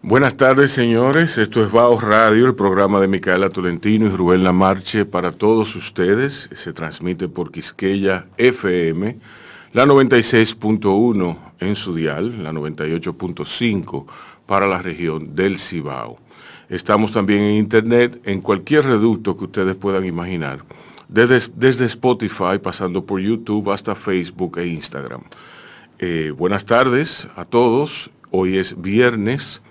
Buenas tardes, señores. Esto es Baos Radio, el programa de Micaela Tolentino y Rubén Lamarche para todos ustedes. Se transmite por Quisqueya FM, la 96.1 en su dial, la 98.5 para la región del Cibao. Estamos también en internet, en cualquier reducto que ustedes puedan imaginar, desde Spotify, pasando por YouTube hasta Facebook e Instagram. Buenas tardes a todos. Hoy es viernes.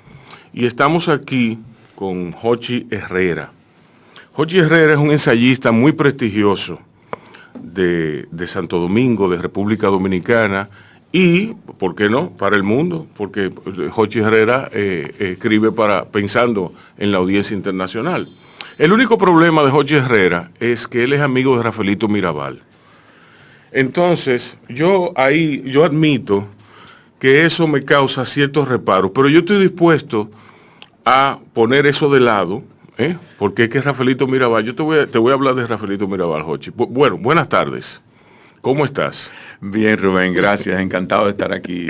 Y estamos aquí con Jochi Herrera. Jochi Herrera es un ensayista muy prestigioso de Santo Domingo, de República Dominicana y, ¿por qué no?, para el mundo, porque Jochi Herrera escribe pensando en la audiencia internacional. El único problema de Jochi Herrera es que él es amigo de Rafaelito Mirabal. Entonces, yo admito que eso me causa ciertos reparos, pero yo estoy dispuesto a poner eso de lado, porque es que Rafaelito Mirabal, yo te voy a hablar de Rafaelito Mirabal, Jochi. Bueno, buenas tardes. ¿Cómo estás? Bien, Rubén, gracias. Encantado de estar aquí.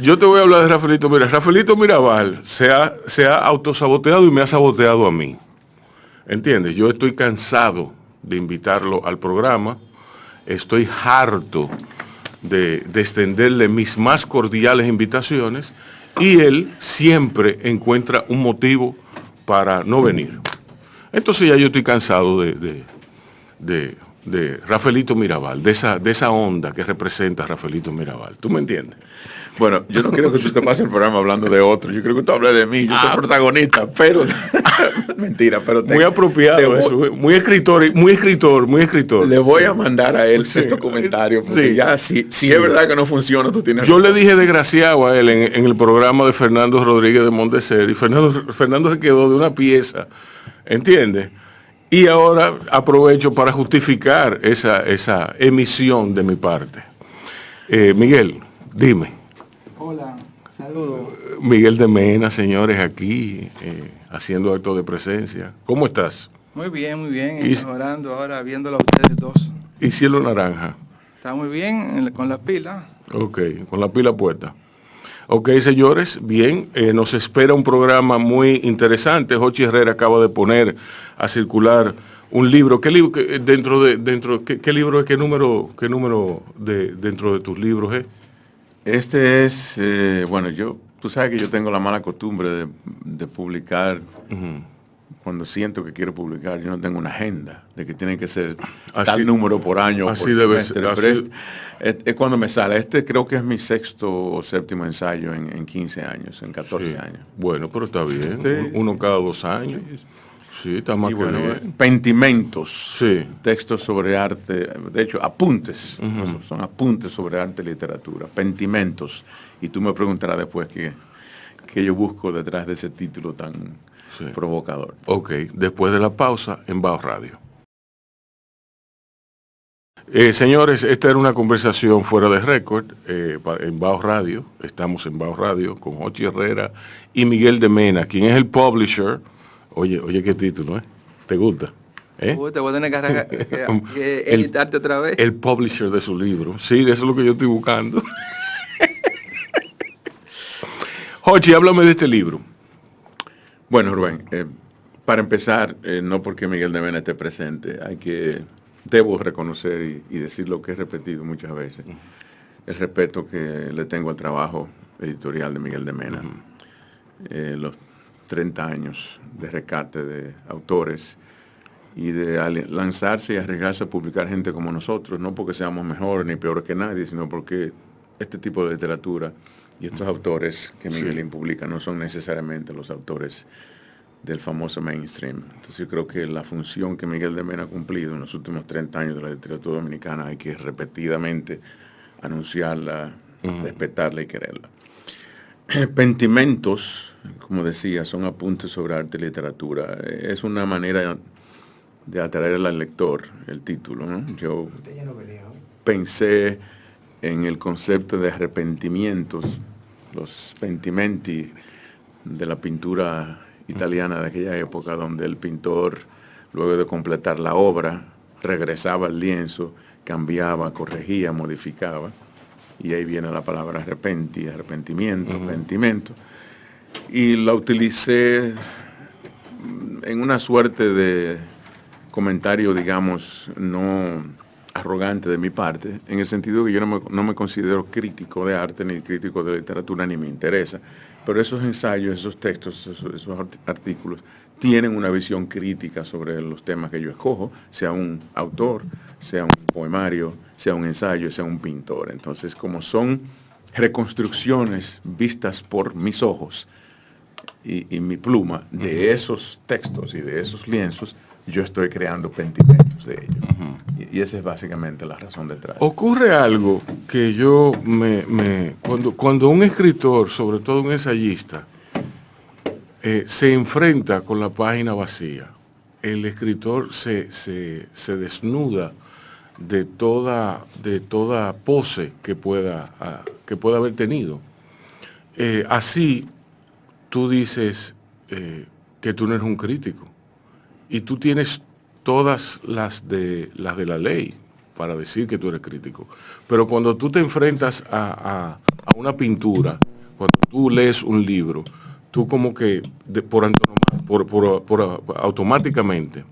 Yo te voy a hablar de Rafaelito Mirabal. Rafaelito Mirabal se ha autosaboteado y me ha saboteado a mí. ¿Entiendes? Yo estoy cansado de invitarlo al programa. Estoy harto de extenderle mis más cordiales invitaciones y él siempre encuentra un motivo para no venir. Entonces ya yo estoy cansado de Rafaelito Mirabal, de esa onda que representa Rafaelito Mirabal. ¿Tú me entiendes? Bueno, yo no quiero que tú te pases el programa hablando de otro. Yo creo que tú hables de mí. Yo soy protagonista, pero... Mentira, pero... Muy apropiado eso. Muy escritor. Le voy a mandar a él estos comentarios, porque ya si es verdad que no funciona, tú tienes... Yo le dije desgraciado a él en el programa de Fernando Rodríguez de Monteser, y Fernando se quedó de una pieza, ¿entiendes? Y ahora aprovecho para justificar esa emisión de mi parte. Miguel, dime. Hola, saludos. Miguel de Mena, señores, aquí haciendo acto de presencia. ¿Cómo estás? Muy bien, mejorando ahora, viéndolo a ustedes dos. ¿Y Cielo Naranja? Está muy bien, con la pila. Ok, con la pila puesta. Ok, señores, bien, nos espera un programa muy interesante. Jochi Herrera acaba de poner a circular un libro. ¿Qué libro qué libro es, qué número dentro de tus libros es? Este es, tú sabes que yo tengo la mala costumbre de publicar cuando siento que quiero publicar. Yo no tengo una agenda de que tiene que ser tal número por año. Así debe ser. Es cuando me sale. Este creo que es mi sexto o séptimo ensayo en 15 años, en 14 años. Bueno, pero está bien. Sí. Uno cada 2 años. Sí, está más que bien. Pentimentos, textos sobre arte, de hecho, apuntes, son apuntes sobre arte y literatura, pentimentos. Y tú me preguntarás después qué yo busco detrás de ese título tan provocador. Ok, después de la pausa en Baos Radio. Señores, esta era una conversación fuera de récord en Baos Radio. Estamos en Baos Radio con Jochi Herrera y Miguel de Mena, quien es el publisher. Oye, qué título, ¿eh? ¿Te gusta? Te voy a tener que editarte otra vez. El publisher de su libro. Sí, eso es lo que yo estoy buscando. Jochi, háblame de este libro. Bueno, Rubén, para empezar, no porque Miguel de Mena esté presente, debo reconocer y decir lo que he repetido muchas veces, el respeto que le tengo al trabajo editorial de Miguel de Mena. Los 30 años de rescate de autores y de lanzarse y arriesgarse a publicar gente como nosotros, no porque seamos mejores ni peores que nadie, sino porque este tipo de literatura y estos autores que Miguelín publica no son necesariamente los autores del famoso mainstream. Entonces yo creo que la función que Miguel de Mena ha cumplido en los últimos 30 años de la literatura dominicana hay que repetidamente anunciarla, respetarla y quererla. Pentimentos, como decía, son apuntes sobre arte y literatura. Es una manera de atraer al lector el título, ¿no? Yo pensé en el concepto de arrepentimientos, los pentimenti de la pintura italiana de aquella época, donde el pintor, luego de completar la obra, regresaba al lienzo, cambiaba, corregía, modificaba. Y ahí viene la palabra arrepentimiento, pentimento. y la utilicé en una suerte de comentario, digamos, no arrogante de mi parte, en el sentido que yo no me considero crítico de arte, ni crítico de literatura, ni me interesa, pero esos ensayos, esos textos, esos artículos, tienen una visión crítica sobre los temas que yo escojo, sea un autor, sea un poemario, sea un ensayo, sea un pintor. Entonces, como son reconstrucciones vistas por mis ojos y mi pluma de esos textos y de esos lienzos, yo estoy creando pentimentos de ellos. Y esa es básicamente la razón detrás. Ocurre algo que yo cuando un escritor, sobre todo un ensayista, se enfrenta con la página vacía, el escritor se desnuda de toda pose que pueda haber tenido. Así tú dices que tú no eres un crítico y tú tienes todas las de la ley para decir que tú eres crítico. Pero cuando tú te enfrentas a una pintura, cuando tú lees un libro, tú como que automáticamente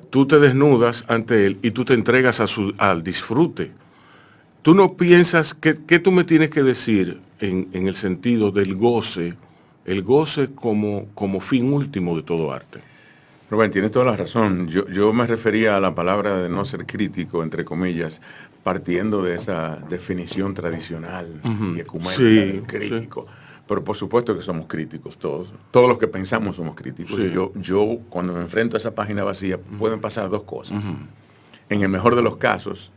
tú te desnudas ante él y tú te entregas al disfrute. Tú no piensas que tú me tienes que decir en el sentido del goce, el goce como fin último de todo arte. Rubén, tienes toda la razón. Yo me refería a la palabra de no ser crítico, entre comillas, partiendo de esa definición tradicional y ecuménica del crítico. Sí. Pero por supuesto que somos críticos todos. Todos los que pensamos somos críticos. Sí. Yo cuando me enfrento a esa página vacía, pueden pasar dos cosas. En el mejor de los casos,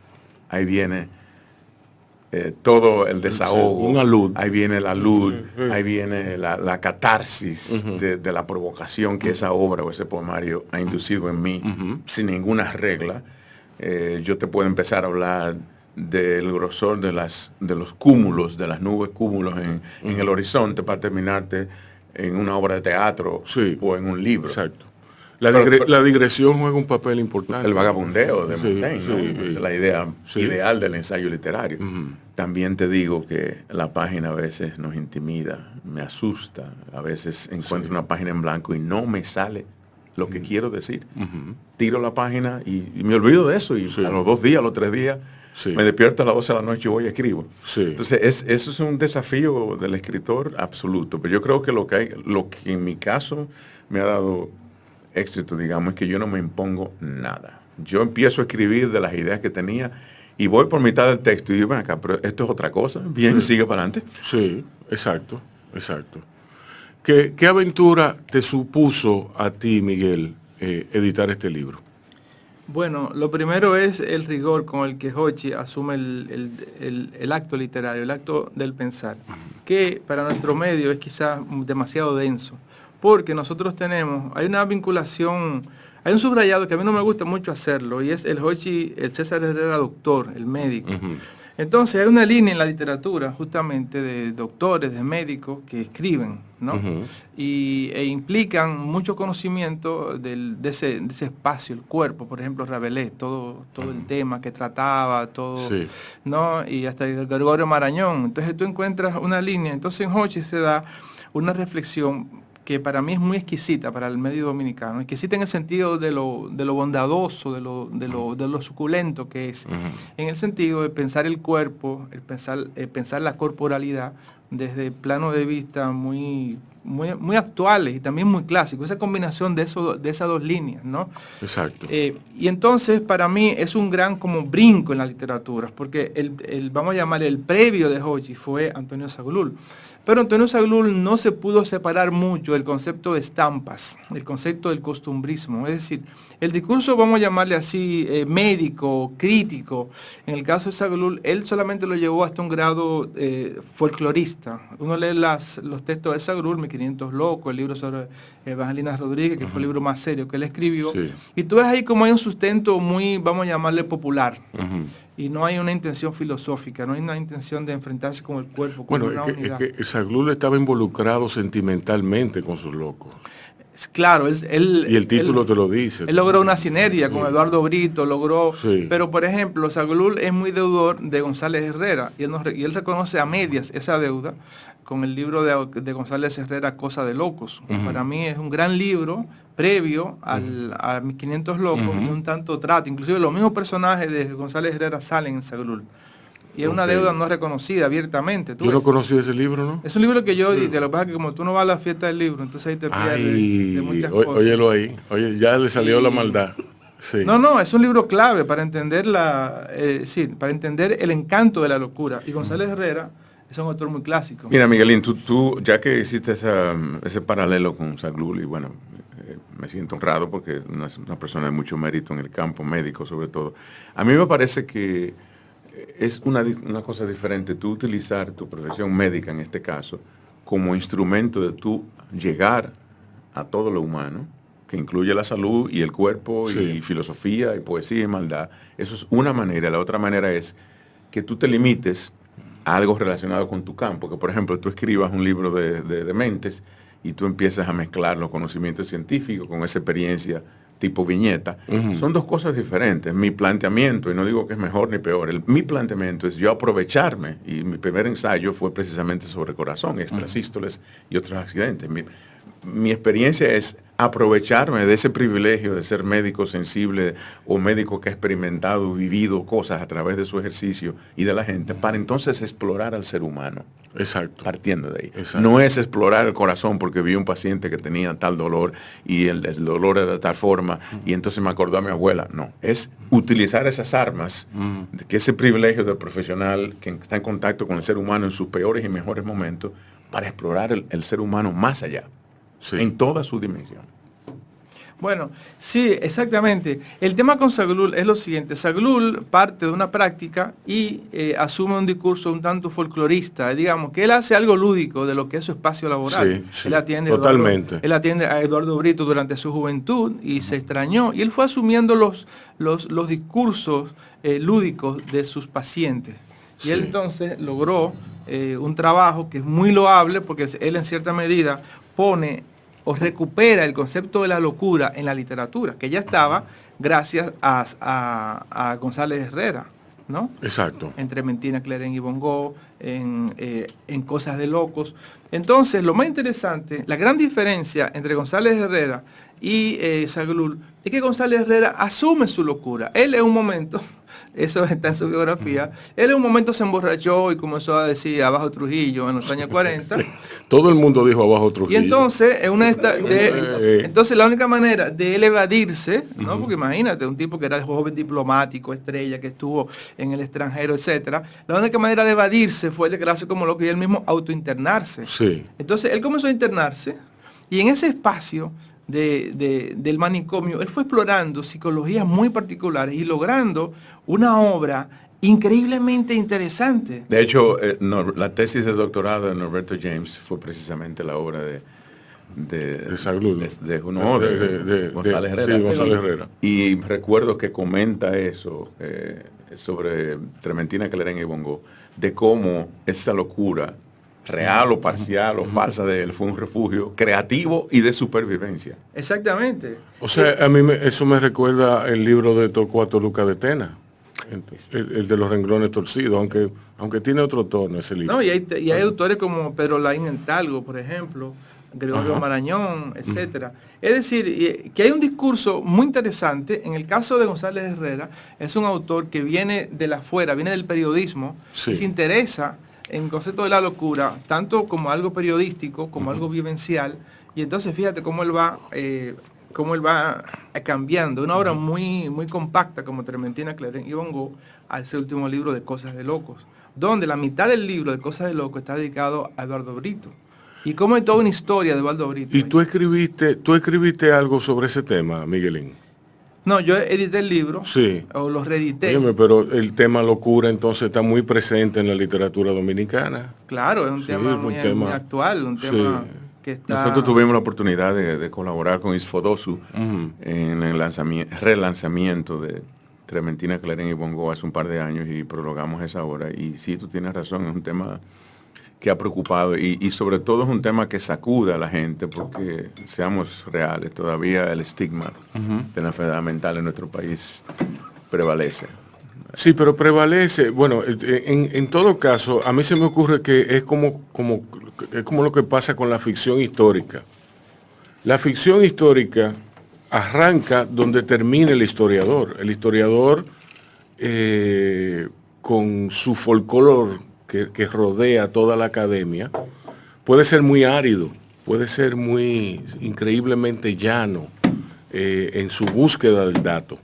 ahí viene todo el desahogo. Una luz. Ahí viene la luz, ahí viene la catarsis de la provocación que esa obra o ese poemario ha inducido en mí, sin ninguna regla. Yo te puedo empezar a hablar del grosor de los cúmulos, de las nubes cúmulos en el horizonte, para terminarte en una obra de teatro o en un libro. Exacto. La digresión juega un papel importante. El vagabundeo de Montaigne, ¿no? Es la idea ideal del ensayo literario. También te digo que la página a veces nos intimida, me asusta. A veces encuentro una página en blanco y no me sale lo que quiero decir. Tiro la página y me olvido de eso. Y a los 2 días, a los 3 días, me despierto a las 12 de la noche y voy y escribo. Entonces, eso es un desafío del escritor absoluto. Pero yo creo que lo que en mi caso me ha dado éxito, digamos, es que yo no me impongo nada. Yo empiezo a escribir de las ideas que tenía y voy por mitad del texto y digo, ven acá, pero esto es otra cosa. Bien, sigue para adelante. Sí, exacto. ¿Qué aventura te supuso a ti, Miguel, editar este libro? Bueno, lo primero es el rigor con el que Hochi asume el acto literario, el acto del pensar, que para nuestro medio es quizás demasiado denso, porque nosotros hay una vinculación, hay un subrayado que a mí no me gusta mucho hacerlo, y es el Hochi, el César Herrera doctor, el médico. Entonces hay una línea en la literatura justamente de doctores, de médicos que escriben, ¿no? E implican mucho conocimiento de ese espacio, el cuerpo. Por ejemplo, Rabelais, todo el tema que trataba, todo, ¿no? Y hasta el Gregorio Marañón. Entonces tú encuentras una línea. Entonces en Hochi se da una reflexión que para mí es muy exquisita para el medio dominicano, exquisita en el sentido de lo bondadoso, de lo suculento que es, en el sentido de pensar el cuerpo, pensar la corporalidad desde plano de vista muy actuales y también muy clásicos, esa combinación de esas dos líneas, ¿no? Exacto. Y entonces para mí es un gran como brinco en la literatura, porque vamos a llamarle el previo de Hochi fue Antonio Zaglul. Pero Antonio Zaglul no se pudo separar mucho del concepto de estampas, el concepto del costumbrismo. Es decir, el discurso, vamos a llamarle así, médico, crítico, en el caso de Zaglul, él solamente lo llevó hasta un grado folclorista. Uno lee los textos de Zaglul, 1500 Locos, el libro sobre Evangelina Rodríguez, que fue el libro más serio que él escribió, y tú ves ahí como hay un sustento muy, vamos a llamarle popular. Y no hay una intención filosófica, no hay una intención de enfrentarse con el cuerpo. Bueno, es que Zaglul estaba involucrado sentimentalmente con sus locos. Claro, y el título te lo dice. Él logró una sinergia con Eduardo Brito, Sí. pero por ejemplo, Zaglul es muy deudor de González Herrera y él reconoce a medias esa deuda con el libro de González Herrera, Cosa de Locos. Para mí es un gran libro previo a Mis 500 Locos y un tanto trata. Inclusive los mismos personajes de González Herrera salen en Zaglul. Y es una deuda no reconocida abiertamente. Yo no conocí ese libro, ¿no? Es un libro que yo edité, lo que pasa es que como tú no vas a la fiesta del libro, entonces ahí te pierdes de muchas cosas. Óyelo ahí, oye, ya le salió la maldad. Sí. No, es un libro clave para entender para entender el encanto de la locura. Y González Herrera es un autor muy clásico. Mira, Miguelín, tú ya que hiciste ese paralelo con Zaglul, y bueno, me siento honrado porque es una persona de mucho mérito en el campo médico sobre todo. A mí me parece que es una cosa diferente tú utilizar tu profesión médica en este caso como instrumento de tú llegar a todo lo humano, que incluye la salud y el cuerpo y filosofía y poesía y maldad. Eso es una manera. La otra manera es que tú te limites a algo relacionado con tu campo, que por ejemplo tú escribas un libro de mentes y tú empiezas a mezclar los conocimientos científicos con esa experiencia tipo viñeta. Son dos cosas diferentes. Mi planteamiento, y no digo que es mejor ni peor, mi planteamiento es yo aprovecharme, y mi primer ensayo fue precisamente sobre corazón, extrasístoles y otros accidentes. Mi experiencia es aprovecharme de ese privilegio de ser médico sensible o médico que ha experimentado, vivido cosas a través de su ejercicio y de la gente, para entonces explorar al ser humano. Exacto. Partiendo de ahí. Exacto. No es explorar el corazón porque vi un paciente que tenía tal dolor y el dolor era de tal forma y entonces me acordó a mi abuela. No, es utilizar esas armas, que ese privilegio del profesional que está en contacto con el ser humano en sus peores y mejores momentos, para explorar el ser humano más allá. Sí. En toda su dimensión. Bueno, sí, exactamente. El tema con Zaglul es lo siguiente. Zaglul parte de una práctica y asume un discurso un tanto folclorista. Digamos que él hace algo lúdico de lo que es su espacio laboral. Sí, él atiende totalmente. Él atiende a Eduardo Brito durante su juventud y se extrañó. Y él fue asumiendo los discursos lúdicos de sus pacientes. Y él entonces logró un trabajo que es muy loable porque él en cierta medida pone o recupera el concepto de la locura en la literatura, que ya estaba gracias a González Herrera, ¿no? Exacto. En Trementina, Cleren y Bongo, en Cosas de Locos. Entonces, lo más interesante, la gran diferencia entre González Herrera y Zaglul es que González Herrera asume su locura. Él en un momento, eso está en su biografía, él en un momento se emborrachó y comenzó a decir abajo Trujillo en los años 40. Todo el mundo dijo abajo Trujillo. Y entonces, entonces la única manera de él evadirse, ¿no? Porque imagínate, un tipo que era joven diplomático, estrella, que estuvo en el extranjero, etcétera, la única manera de evadirse fue declararse como loco y él mismo autointernarse. Sí. Entonces él comenzó a internarse y en ese espacio del manicomio, él fue explorando psicologías muy particulares y logrando una obra increíblemente interesante. De hecho, la tesis de doctorado de Norberto James fue precisamente la obra de González Herrera. Sí, González Herrera. Y recuerdo que comenta eso sobre Trementina, Cleren y Bongo, de cómo esa locura real o parcial o falsa de él fue un refugio creativo y de supervivencia. Exactamente. O sea, a mí eso me recuerda el libro de Torcuato Luca de Tena, el de los renglones torcidos, aunque tiene otro tono ese libro. No, y hay autores como Pedro Laín Entalgo, por ejemplo, Gregorio Marañón, etcétera. Es decir, que hay un discurso muy interesante. En el caso de González Herrera, es un autor que viene de la afuera, viene del periodismo, y se interesa en el concepto de la locura, tanto como algo periodístico, como algo vivencial, y entonces fíjate cómo él va cambiando. Una obra muy, muy compacta como Trementina, Cleren y Bongo, a ese último libro de Cosas de Locos, donde la mitad del libro de Cosas de Locos está dedicado a Eduardo Brito. Y cómo hay toda una historia de Eduardo Brito. ¿Y tú escribiste algo sobre ese tema, Miguelín? No, yo edité el libro, sí, o lo reedité. Óyeme, pero el tema locura entonces está muy presente en la literatura dominicana. Claro, es un tema muy actual, un tema que está... Nosotros tuvimos la oportunidad de colaborar con Isfodosu en el relanzamiento de Trementina, Cleren y Bongo hace un par de años y prologamos esa obra. Y sí, tú tienes razón, es un tema que ha preocupado y sobre todo es un tema que sacude a la gente porque, seamos reales, todavía el estigma de la enfermedad mental en nuestro país prevalece. Sí, pero prevalece, bueno, en todo caso, a mí se me ocurre que es como lo que pasa con la ficción histórica. La ficción histórica arranca donde termina el historiador. El historiador, con su folclore que rodea toda la academia, puede ser muy árido, puede ser muy increíblemente llano en su búsqueda del dato.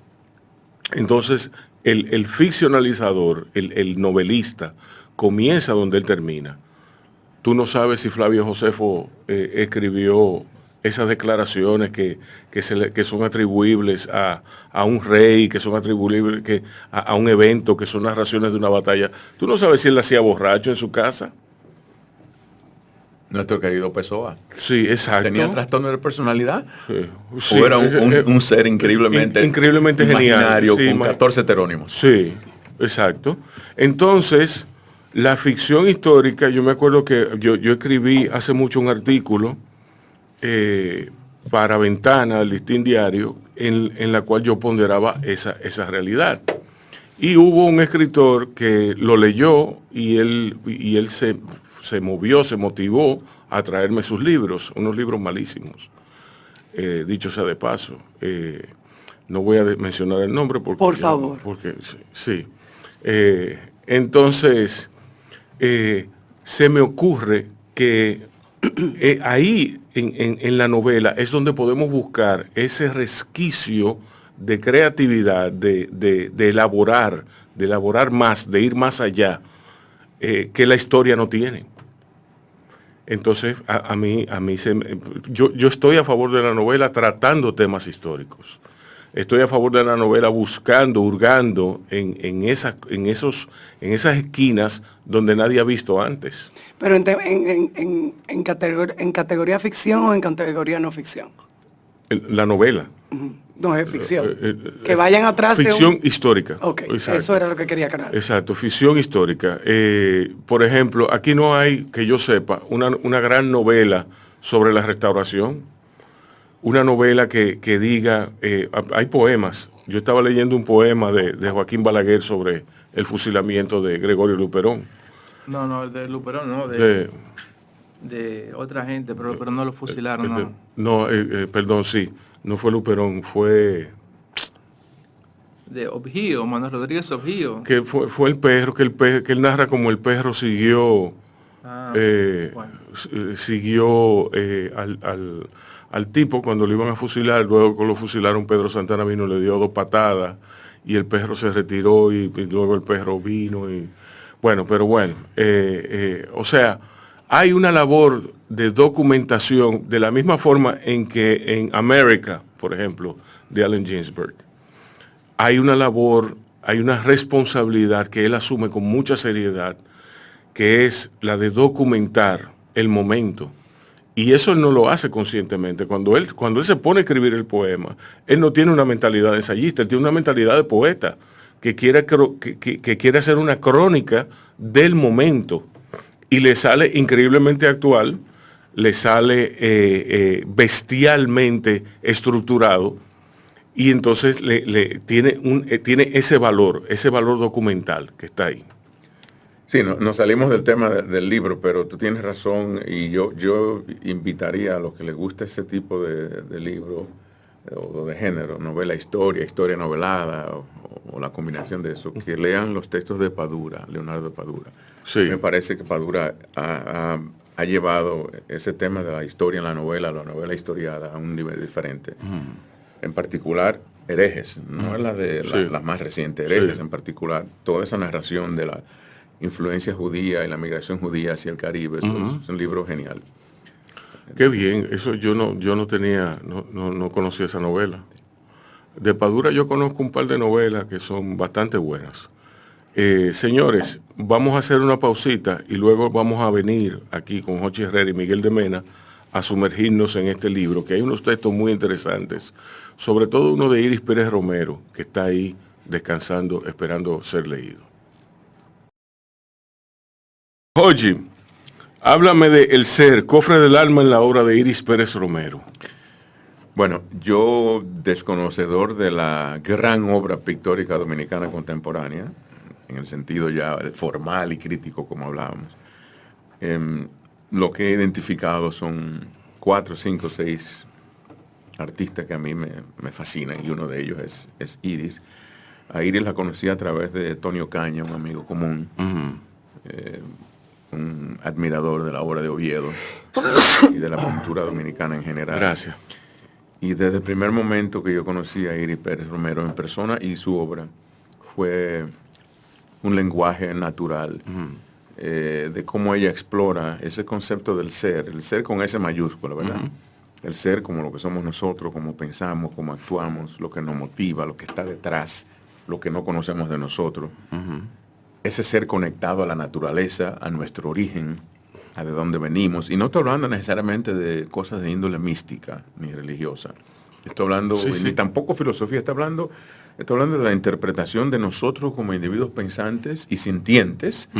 Entonces, el ficcionalizador, el novelista, comienza donde él termina. Tú no sabes si Flavio Josefo escribió esas declaraciones que son atribuibles a un rey, que son atribuibles a un evento, que son narraciones de una batalla. Tú no sabes si él la hacía borracho en su casa. Nuestro querido Pessoa. Sí, exacto. ¿Tenía trastorno de personalidad? Sí. ¿O era un ser increíblemente genial, sí, con 14 heterónimos? Sí, exacto. Entonces, la ficción histórica, yo me acuerdo que yo escribí hace mucho un artículo para Ventana, el Listín Diario, en la cual yo ponderaba esa realidad. Y hubo un escritor que lo leyó y él se movió, se motivó a traerme sus libros, unos libros malísimos, dicho sea de paso. No voy a mencionar el nombre porque... Por favor. Porque sí. Entonces, se me ocurre que ahí en la novela es donde podemos buscar ese resquicio de creatividad, de elaborar más, de ir más allá, que la historia no tiene. Entonces, yo estoy a favor de la novela tratando temas históricos. Estoy a favor de la novela buscando, hurgando en esas esquinas donde nadie ha visto antes. Pero en categoría ficción o en categoría no ficción. La novela. No, es ficción. Que vayan atrás ficción histórica. Ok, eso era lo que quería aclarar. Exacto, ficción histórica. Por ejemplo, aquí no hay, que yo sepa, una gran novela sobre la restauración. Una novela que diga, hay poemas. Yo estaba leyendo un poema de Joaquín Balaguer sobre el fusilamiento de Gregorio Luperón. No, de Luperón, no, de otra gente, pero no lo fusilaron, no. Perdón, sí, no fue Luperón, fue... De Objío, Manuel Rodríguez Objío. Que fue el perro, que él narra como el perro siguió, siguió al tipo cuando lo iban a fusilar. Luego que lo fusilaron, Pedro Santana vino, le dio 2 patadas y el perro se retiró y luego el perro vino y bueno, pero bueno, o sea, hay una labor de documentación de la misma forma en que en América, por ejemplo, de Allen Ginsberg, hay una labor, hay una responsabilidad que él asume con mucha seriedad, que es la de documentar el momento. Y eso él no lo hace conscientemente. Cuando él se pone a escribir el poema, él no tiene una mentalidad de ensayista, él tiene una mentalidad de poeta, que quiere hacer una crónica del momento. Y le sale increíblemente actual, le sale bestialmente estructurado, y entonces tiene ese valor documental que está ahí. Sí, nos salimos del tema del libro, pero tú tienes razón y yo invitaría a los que les gusta ese tipo de libro o de género, novela, historia novelada o la combinación de eso, que lean los textos de Padura, Leonardo Padura. Sí. Me parece que Padura ha llevado ese tema de la historia en la novela historiada a un nivel diferente. En particular, Herejes, no es la de las más recientes, Herejes en particular, toda esa narración de la influencia judía y la migración judía hacia el Caribe, es un libro genial. Qué bien, eso yo no conocía esa novela. De Padura yo conozco un par de novelas que son bastante buenas. Señores, vamos a hacer una pausita y luego vamos a venir aquí con Jochi Herrera y Miguel de Mena a sumergirnos en este libro, que hay unos textos muy interesantes, sobre todo uno de Iris Pérez Romero, que está ahí descansando, esperando ser leído. Jochi, Háblame de El Ser, Cofre del Alma en la obra de Iris Pérez Romero. Bueno, yo, desconocedor de la gran obra pictórica dominicana contemporánea, en el sentido ya formal y crítico como hablábamos, lo que he identificado son 4, 5, 6 artistas que a mí me fascinan, y uno de ellos es Iris. A Iris la conocí a través de Tonio Caña, un amigo común, un admirador de la obra de Oviedo y de la pintura dominicana en general. Gracias. Y desde el primer momento que yo conocí a Iris Pérez Romero en persona y su obra, fue un lenguaje natural de cómo ella explora ese concepto del ser, el ser con S mayúscula, ¿verdad? El ser como lo que somos nosotros, cómo pensamos, cómo actuamos, lo que nos motiva, lo que está detrás, lo que no conocemos de nosotros. Ese ser conectado a la naturaleza, a nuestro origen, a de dónde venimos. Y no estoy hablando necesariamente de cosas de índole mística ni religiosa. Estoy hablando, ni tampoco filosofía, estoy hablando de la interpretación de nosotros como individuos pensantes y sintientes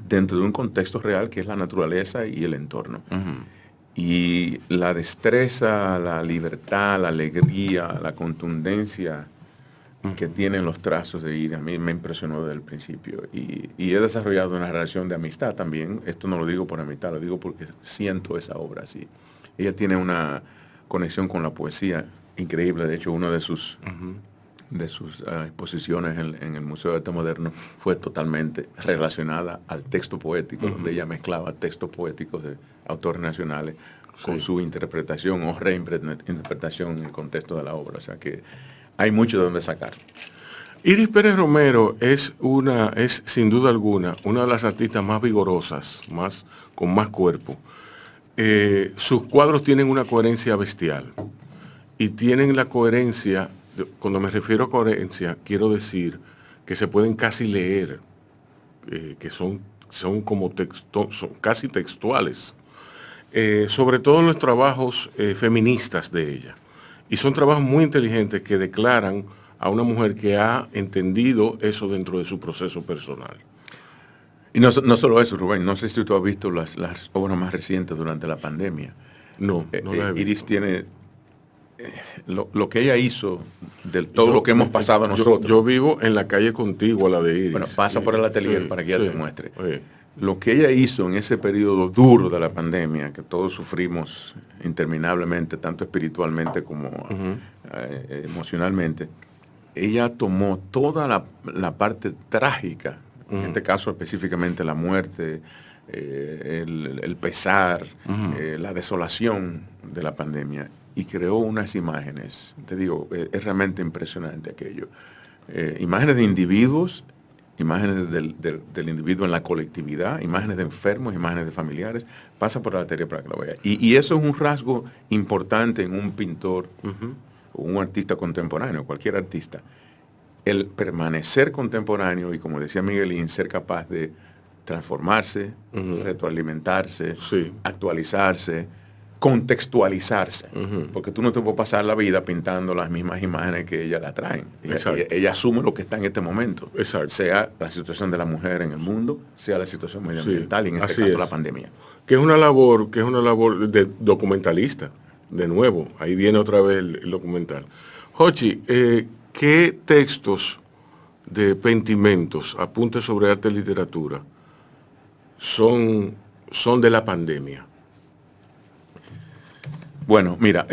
dentro de un contexto real que es la naturaleza y el entorno. Y la destreza, la libertad, la alegría, la contundencia que tienen los trazos de Iris, a mí me impresionó desde el principio. Y he desarrollado una relación de amistad también. Esto no lo digo por amistad, lo digo porque siento esa obra así. Ella tiene una conexión con la poesía increíble. De hecho, una de sus exposiciones en el Museo de Arte Moderno fue totalmente relacionada al texto poético, donde ella mezclaba textos poéticos de autores nacionales con su interpretación o reinterpretación en el contexto de la obra. O sea que hay mucho de donde sacar. Iris Pérez Romero es sin duda alguna una de las artistas más vigorosas, con más cuerpo. Sus cuadros tienen una coherencia bestial y tienen la coherencia. Cuando me refiero a coherencia, quiero decir que se pueden casi leer, que son casi textuales, sobre todo en los trabajos feministas de ella. Y son trabajos muy inteligentes que declaran a una mujer que ha entendido eso dentro de su proceso personal. Y no solo eso, Rubén, no sé si tú has visto las obras más recientes durante la pandemia. No las he visto. Iris tiene lo que ella hizo de todo lo que hemos pasado nosotros. Yo vivo en la calle contigua, la de Iris. Bueno, pasa por el atelier para que ella te muestre. Lo que ella hizo en ese periodo duro de la pandemia, que todos sufrimos interminablemente, tanto espiritualmente como emocionalmente, ella tomó toda la parte trágica, en este caso específicamente la muerte, el pesar, la desolación de la pandemia, y creó unas imágenes. Te digo, es realmente impresionante aquello. Imágenes de individuos, imágenes del individuo en la colectividad, imágenes de enfermos, imágenes de familiares. Pasa por la atelier para que lo vea. Y eso es un rasgo importante en un pintor o un artista contemporáneo, cualquier artista. El permanecer contemporáneo y, como decía Miguelín, ser capaz de transformarse, retroalimentarse, actualizarse, contextualizarse, porque tú no te puedes pasar la vida pintando las mismas imágenes que ella la traen. Ella asume lo que está en este momento, sea la situación de la mujer en el mundo, sea la situación medioambiental y en este caso la pandemia. Que es una labor de documentalista, de nuevo, ahí viene otra vez el documental. Jochi, ¿qué textos de Pentimentos, apuntes sobre arte y literatura, son de la pandemia? Bueno, mira,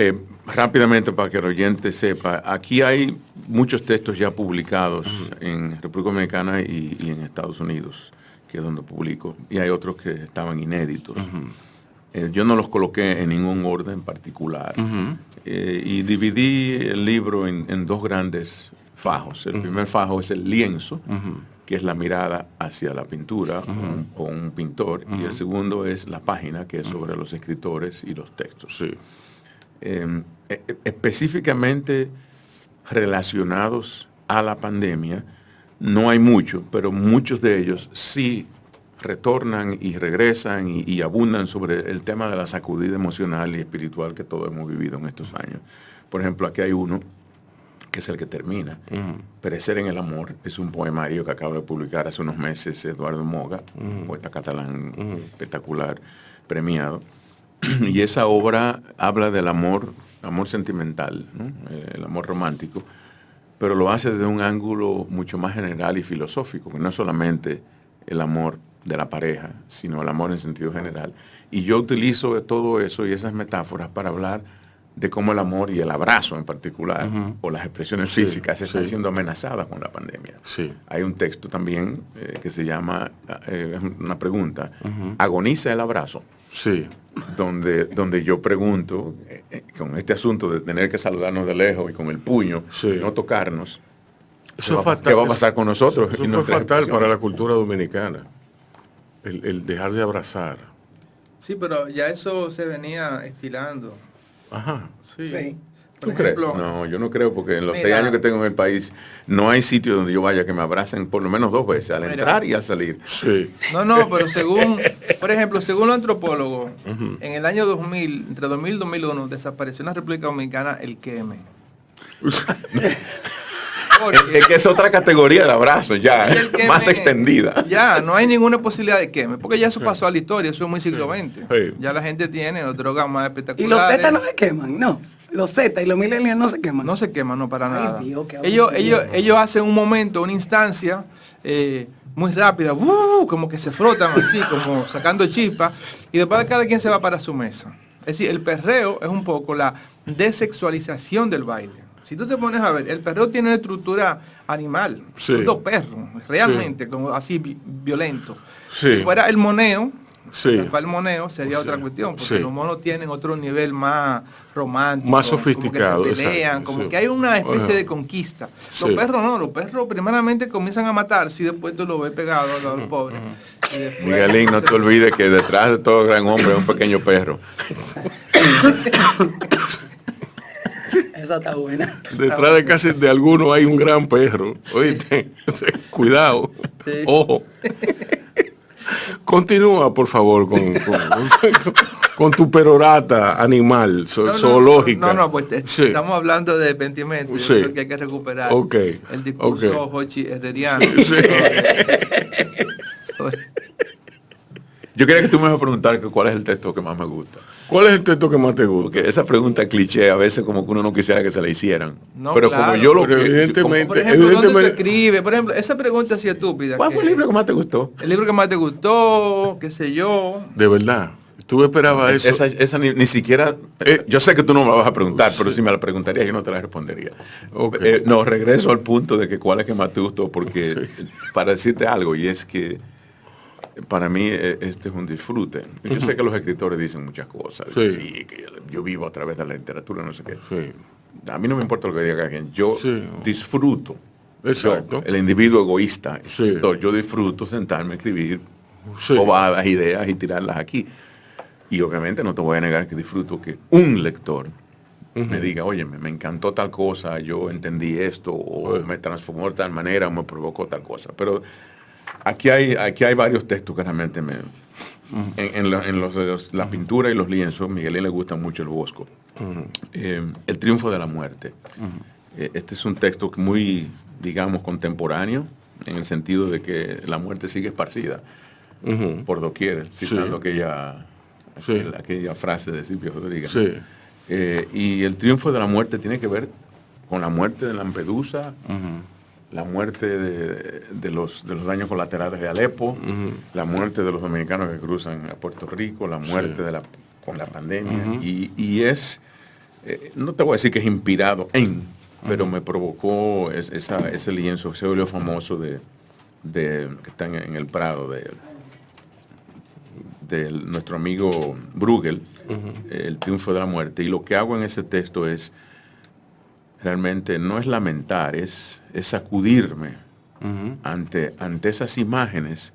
rápidamente para que el oyente sepa, aquí hay muchos textos ya publicados en República Dominicana y en Estados Unidos, que es donde publico, y hay otros que estaban inéditos. Yo no los coloqué en ningún orden particular, y dividí el libro en dos grandes fajos. El primer fajo es el lienzo, que es la mirada hacia la pintura o un pintor, y el segundo es la página, que es sobre los escritores y los textos. Específicamente relacionados a la pandemia, no hay mucho, pero muchos de ellos sí retornan y regresan y abundan sobre el tema de la sacudida emocional y espiritual que todos hemos vivido en estos años. Por ejemplo, aquí hay uno que es el que termina. Perecer en el amor es un poemario que acaba de publicar hace unos meses Eduardo Moga, poeta catalán espectacular. premiado. Y esa obra habla del amor sentimental, ¿no? El amor romántico, pero lo hace desde un ángulo mucho más general y filosófico, que no es solamente el amor de la pareja, sino el amor en sentido general. Y yo utilizo todo eso y esas metáforas para hablar de cómo el amor y el abrazo en particular, o las expresiones físicas, están siendo amenazadas con la pandemia. Sí. Hay un texto también que se llama, es una pregunta, ¿agoniza el abrazo? Sí. Donde yo pregunto, con este asunto de tener que saludarnos de lejos y con el puño, no tocarnos, Eso es fatal. ¿qué va a pasar con nosotros? Eso fue fatal para la cultura dominicana, el dejar de abrazar. Sí, pero ya eso se venía estilando. Ajá. Sí. ¿Tú Por crees? ejemplo, No, yo no creo, porque en los mira, 6 años que tengo en el país, no hay sitio donde yo vaya que me abracen por lo menos 2 veces, al entrar y al salir. Sí. No, pero según, por ejemplo, según los antropólogos, en el año 2000, entre 2000 y 2001, desapareció en la República Dominicana el queme. Es que es otra categoría de abrazo, ya, Y el queme, más extendida. Ya, no hay ninguna posibilidad de queme, porque ya eso pasó a la historia, eso es muy siglo XX. Sí. Ya la gente tiene drogas más Y espectaculares. los Z no se queman, no. Los Z y los millennials no se queman. No se queman, no, para Ay, nada. Dios, qué Ellos hacen un momento, una instancia muy rápida, como que se frotan así, como sacando chispa, y después cada quien se va para su mesa. Es decir, el perreo es un poco la desexualización del baile. Si tú te pones a ver, el perreo tiene una estructura animal, Sí. son 2 perros, realmente, como así violento. Sí. Si fuera el moneo, Sí. si fuera el moneo sería Sí. otra cuestión, porque Sí. los monos tienen otro nivel más romántico, Más sofisticado, como que se pelean, exacto, como sí. que hay una especie Ajá. de conquista. Sí. Los perros no, los perros primeramente comienzan a matarse y después tú lo ves pegado a los pobres. Y después- Miguelín, no te olvides que detrás de todo gran hombre es un pequeño perro. Esa está buena. Detrás de casi de alguno hay un gran perro. Oíste, cuidado. Sí. Ojo. Continúa, por favor, con tu perorata animal, zoológica. No, pues Sí. estamos hablando de pentimento. Yo Sí. creo que hay que recuperar Ok, el discurso ok. Hochi herreriano. Sí. sobre- Yo quería que tú me vas a preguntar que cuál es el texto que más me gusta. ¿Cuál es el texto que más te gusta? Porque esa pregunta cliché a veces como que uno no quisiera que se la hicieran. No, pero claro. como yo lo Pero que... evidentemente- Por ejemplo, ¿dónde tú Evidentemente- escribes? Por ejemplo, esa pregunta así estúpida. ¿Cuál que- fue el libro que más te gustó? El libro que más te gustó, qué sé yo. De verdad. Tú esperabas eso. Esa ni siquiera... yo sé que tú no me la vas a preguntar, pero si me la preguntarías yo no te la respondería. Ok. No, regreso al punto de que cuál es que más te gustó, porque para decirte algo, y es que para mí este es un disfrute. Yo sé que los escritores dicen muchas cosas. Sí. Sí, que yo vivo a través de la literatura, no sé qué. Sí. A mí no me importa lo que diga cada quien. Yo Sí. disfruto. Exacto. Yo, el individuo egoísta, Sí. escritor, yo disfruto sentarme a escribir Sí. bobadas, ideas y tirarlas aquí. Y obviamente no te voy a negar que disfruto que un lector me diga, oye, me encantó tal cosa, yo entendí esto, o me transformó de tal manera, o me provocó tal cosa. Pero aquí hay varios textos que realmente me... En la pintura y los lienzos, Miguelín le gusta mucho el Bosco. El triunfo de la muerte. Este es un texto muy, digamos, contemporáneo, en el sentido de que la muerte sigue esparcida por doquier, citando aquella frase de Silvio Rodríguez. Sí. Y el triunfo de la muerte tiene que ver con la muerte de Lampedusa, la muerte de los daños colaterales de Alepo, la muerte de los dominicanos que cruzan a Puerto Rico, la muerte con la pandemia. Y es, no te voy a decir que es inspirado pero me provocó ese lienzo, ese óleo famoso que está en el Prado de nuestro amigo Bruegel, El triunfo de la muerte. Y lo que hago en ese texto es realmente no es lamentar, es sacudirme ante esas imágenes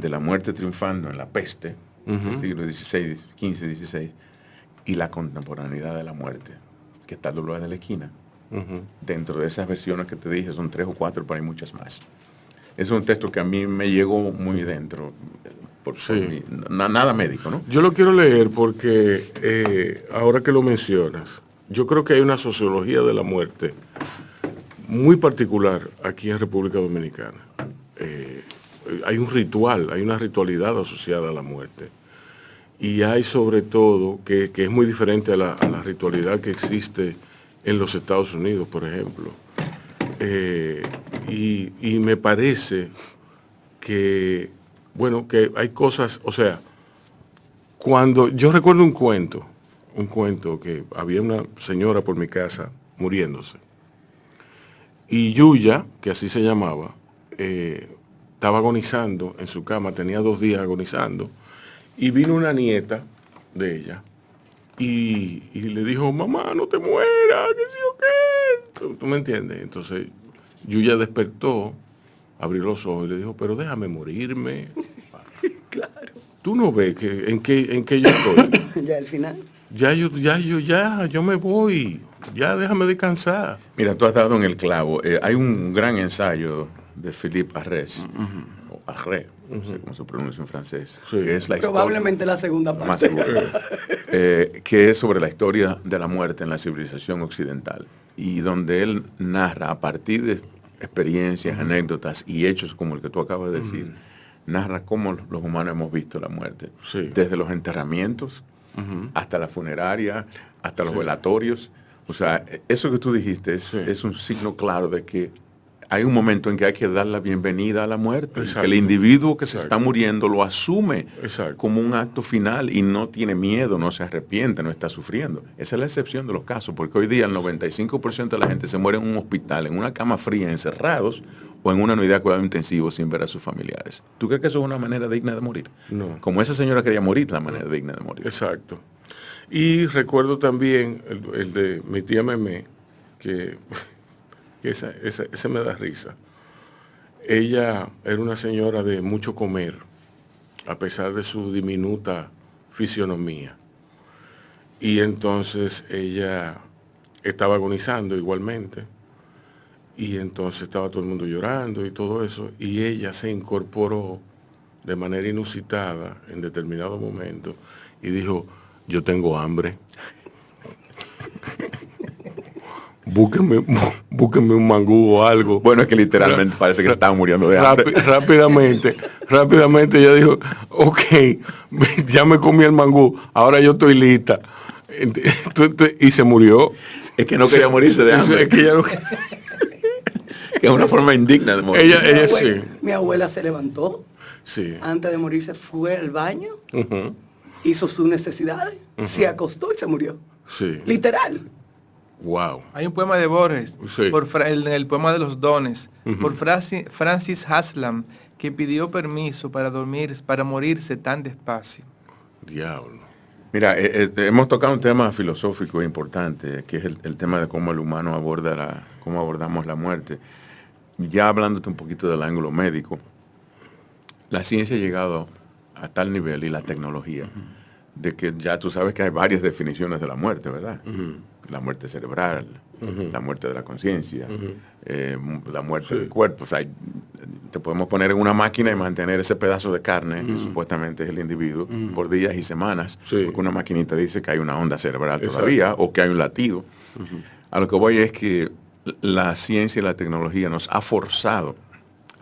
de la muerte triunfando en la peste del siglo XVI, XV, XVI, y la contemporaneidad de la muerte, que está al dolor de la esquina. Dentro de esas versiones que te dije, son 3 o 4, pero hay muchas más. Es un texto que a mí me llegó muy dentro, nada médico, ¿no? Yo lo quiero leer porque ahora que lo mencionas, yo creo que hay una sociología de la muerte muy particular aquí en República Dominicana. Hay un ritual, hay una ritualidad asociada a la muerte. y hay sobre todo, que es muy diferente a la ritualidad que existe en los Estados Unidos, por ejemplo. Y me parece que, bueno, que hay cosas, o sea, cuando yo recuerdo un cuento que había una señora por mi casa muriéndose. Y Yuya, que así se llamaba, estaba agonizando en su cama, tenía 2 días agonizando, y vino una nieta de ella y le dijo, mamá, no te mueras, qué sé yo qué. ¿Tú me entiendes? Entonces Yuya despertó, abrió los ojos y le dijo, pero déjame morirme. Claro. ¿Tú no ves que en qué yo estoy? Ya al final. Yo me voy, ya déjame descansar. Mira, tú has dado en el clavo. Hay un gran ensayo de Philippe Arrest, o Arrest, no sé cómo se pronuncia en francés, Sí. que es la Probablemente la segunda más parte. seguro, que es sobre la historia de la muerte en la civilización occidental, y donde él narra a partir de experiencias, anécdotas y hechos como el que tú acabas de decir, narra cómo los humanos hemos visto la muerte, Sí. desde los enterramientos hasta la funeraria, hasta los velatorios. O sea, eso que tú dijiste es un signo claro de que hay un momento en que hay que dar la bienvenida a la muerte. Exacto. Que el individuo que se está muriendo lo asume Exacto. como un acto final y no tiene miedo, no se arrepiente, no está sufriendo. Esa es la excepción de los casos, porque hoy día el 95% de la gente se muere en un hospital, en una cama fría, encerrados, o en una unidad de cuidado intensivo sin ver a sus familiares. ¿Tú crees que eso es una manera digna de morir? No. Como esa señora quería morir, la manera digna de morir. Exacto. Y recuerdo también el de mi tía Memé, que ese me da risa. Ella era una señora de mucho comer, a pesar de su diminuta fisionomía. Y entonces ella estaba agonizando igualmente. Y entonces estaba todo el mundo llorando y todo eso. Y ella se incorporó de manera inusitada en determinado momento y dijo, yo tengo hambre. Búsquenme un mangú o algo. Bueno, es que literalmente parece que se estaban muriendo de hambre. Rápidamente ella dijo, ok, ya me comí el mangú, ahora yo estoy lista. Y se murió. Es que no quería morirse de hambre. Es que ella no- Que es una forma indigna de morir. ella sí. Mi abuela se levantó, Sí. antes de morirse fue al baño, Ujú. hizo sus necesidades, se acostó y se murió. Sí. Literal. Wow. Hay un poema de Borges, Sí. el poema de los dones, por Francis Haslam, que pidió permiso para morirse tan despacio. Diablo. Mira, hemos tocado un tema filosófico importante, que es el tema de cómo el humano cómo abordamos la muerte. Ya hablándote un poquito del ángulo médico, la ciencia ha llegado a tal nivel y la tecnología, de que ya tú sabes que hay varias definiciones de la muerte, ¿verdad? La muerte cerebral, la muerte de la conciencia, la muerte del cuerpo. O sea, te podemos poner en una máquina y mantener ese pedazo de carne, que supuestamente es el individuo, por días y semanas, Sí. porque una maquinita dice que hay una onda cerebral Exacto. todavía, o que hay un latido. A lo que voy es que la ciencia y la tecnología nos ha forzado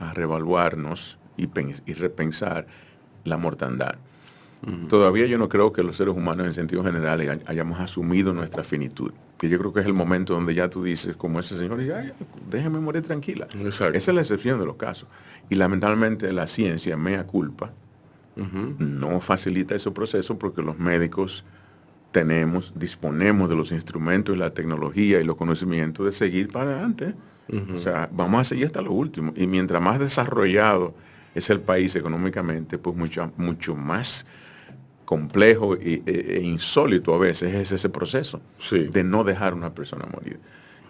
a reevaluarnos y repensar la mortandad. Todavía yo no creo que los seres humanos en sentido general hayamos asumido nuestra finitud. Que yo creo que es el momento donde ya tú dices, como ese señor, ya, déjeme morir tranquila. Exacto. Esa es la excepción de los casos. Y lamentablemente la ciencia, mea culpa, no facilita ese proceso porque los médicos disponemos de los instrumentos y la tecnología y los conocimientos de seguir para adelante. O sea, vamos a seguir hasta lo último. Y mientras más desarrollado es el país económicamente, pues mucho más complejo e insólito a veces es ese proceso Sí. de no dejar a una persona morir.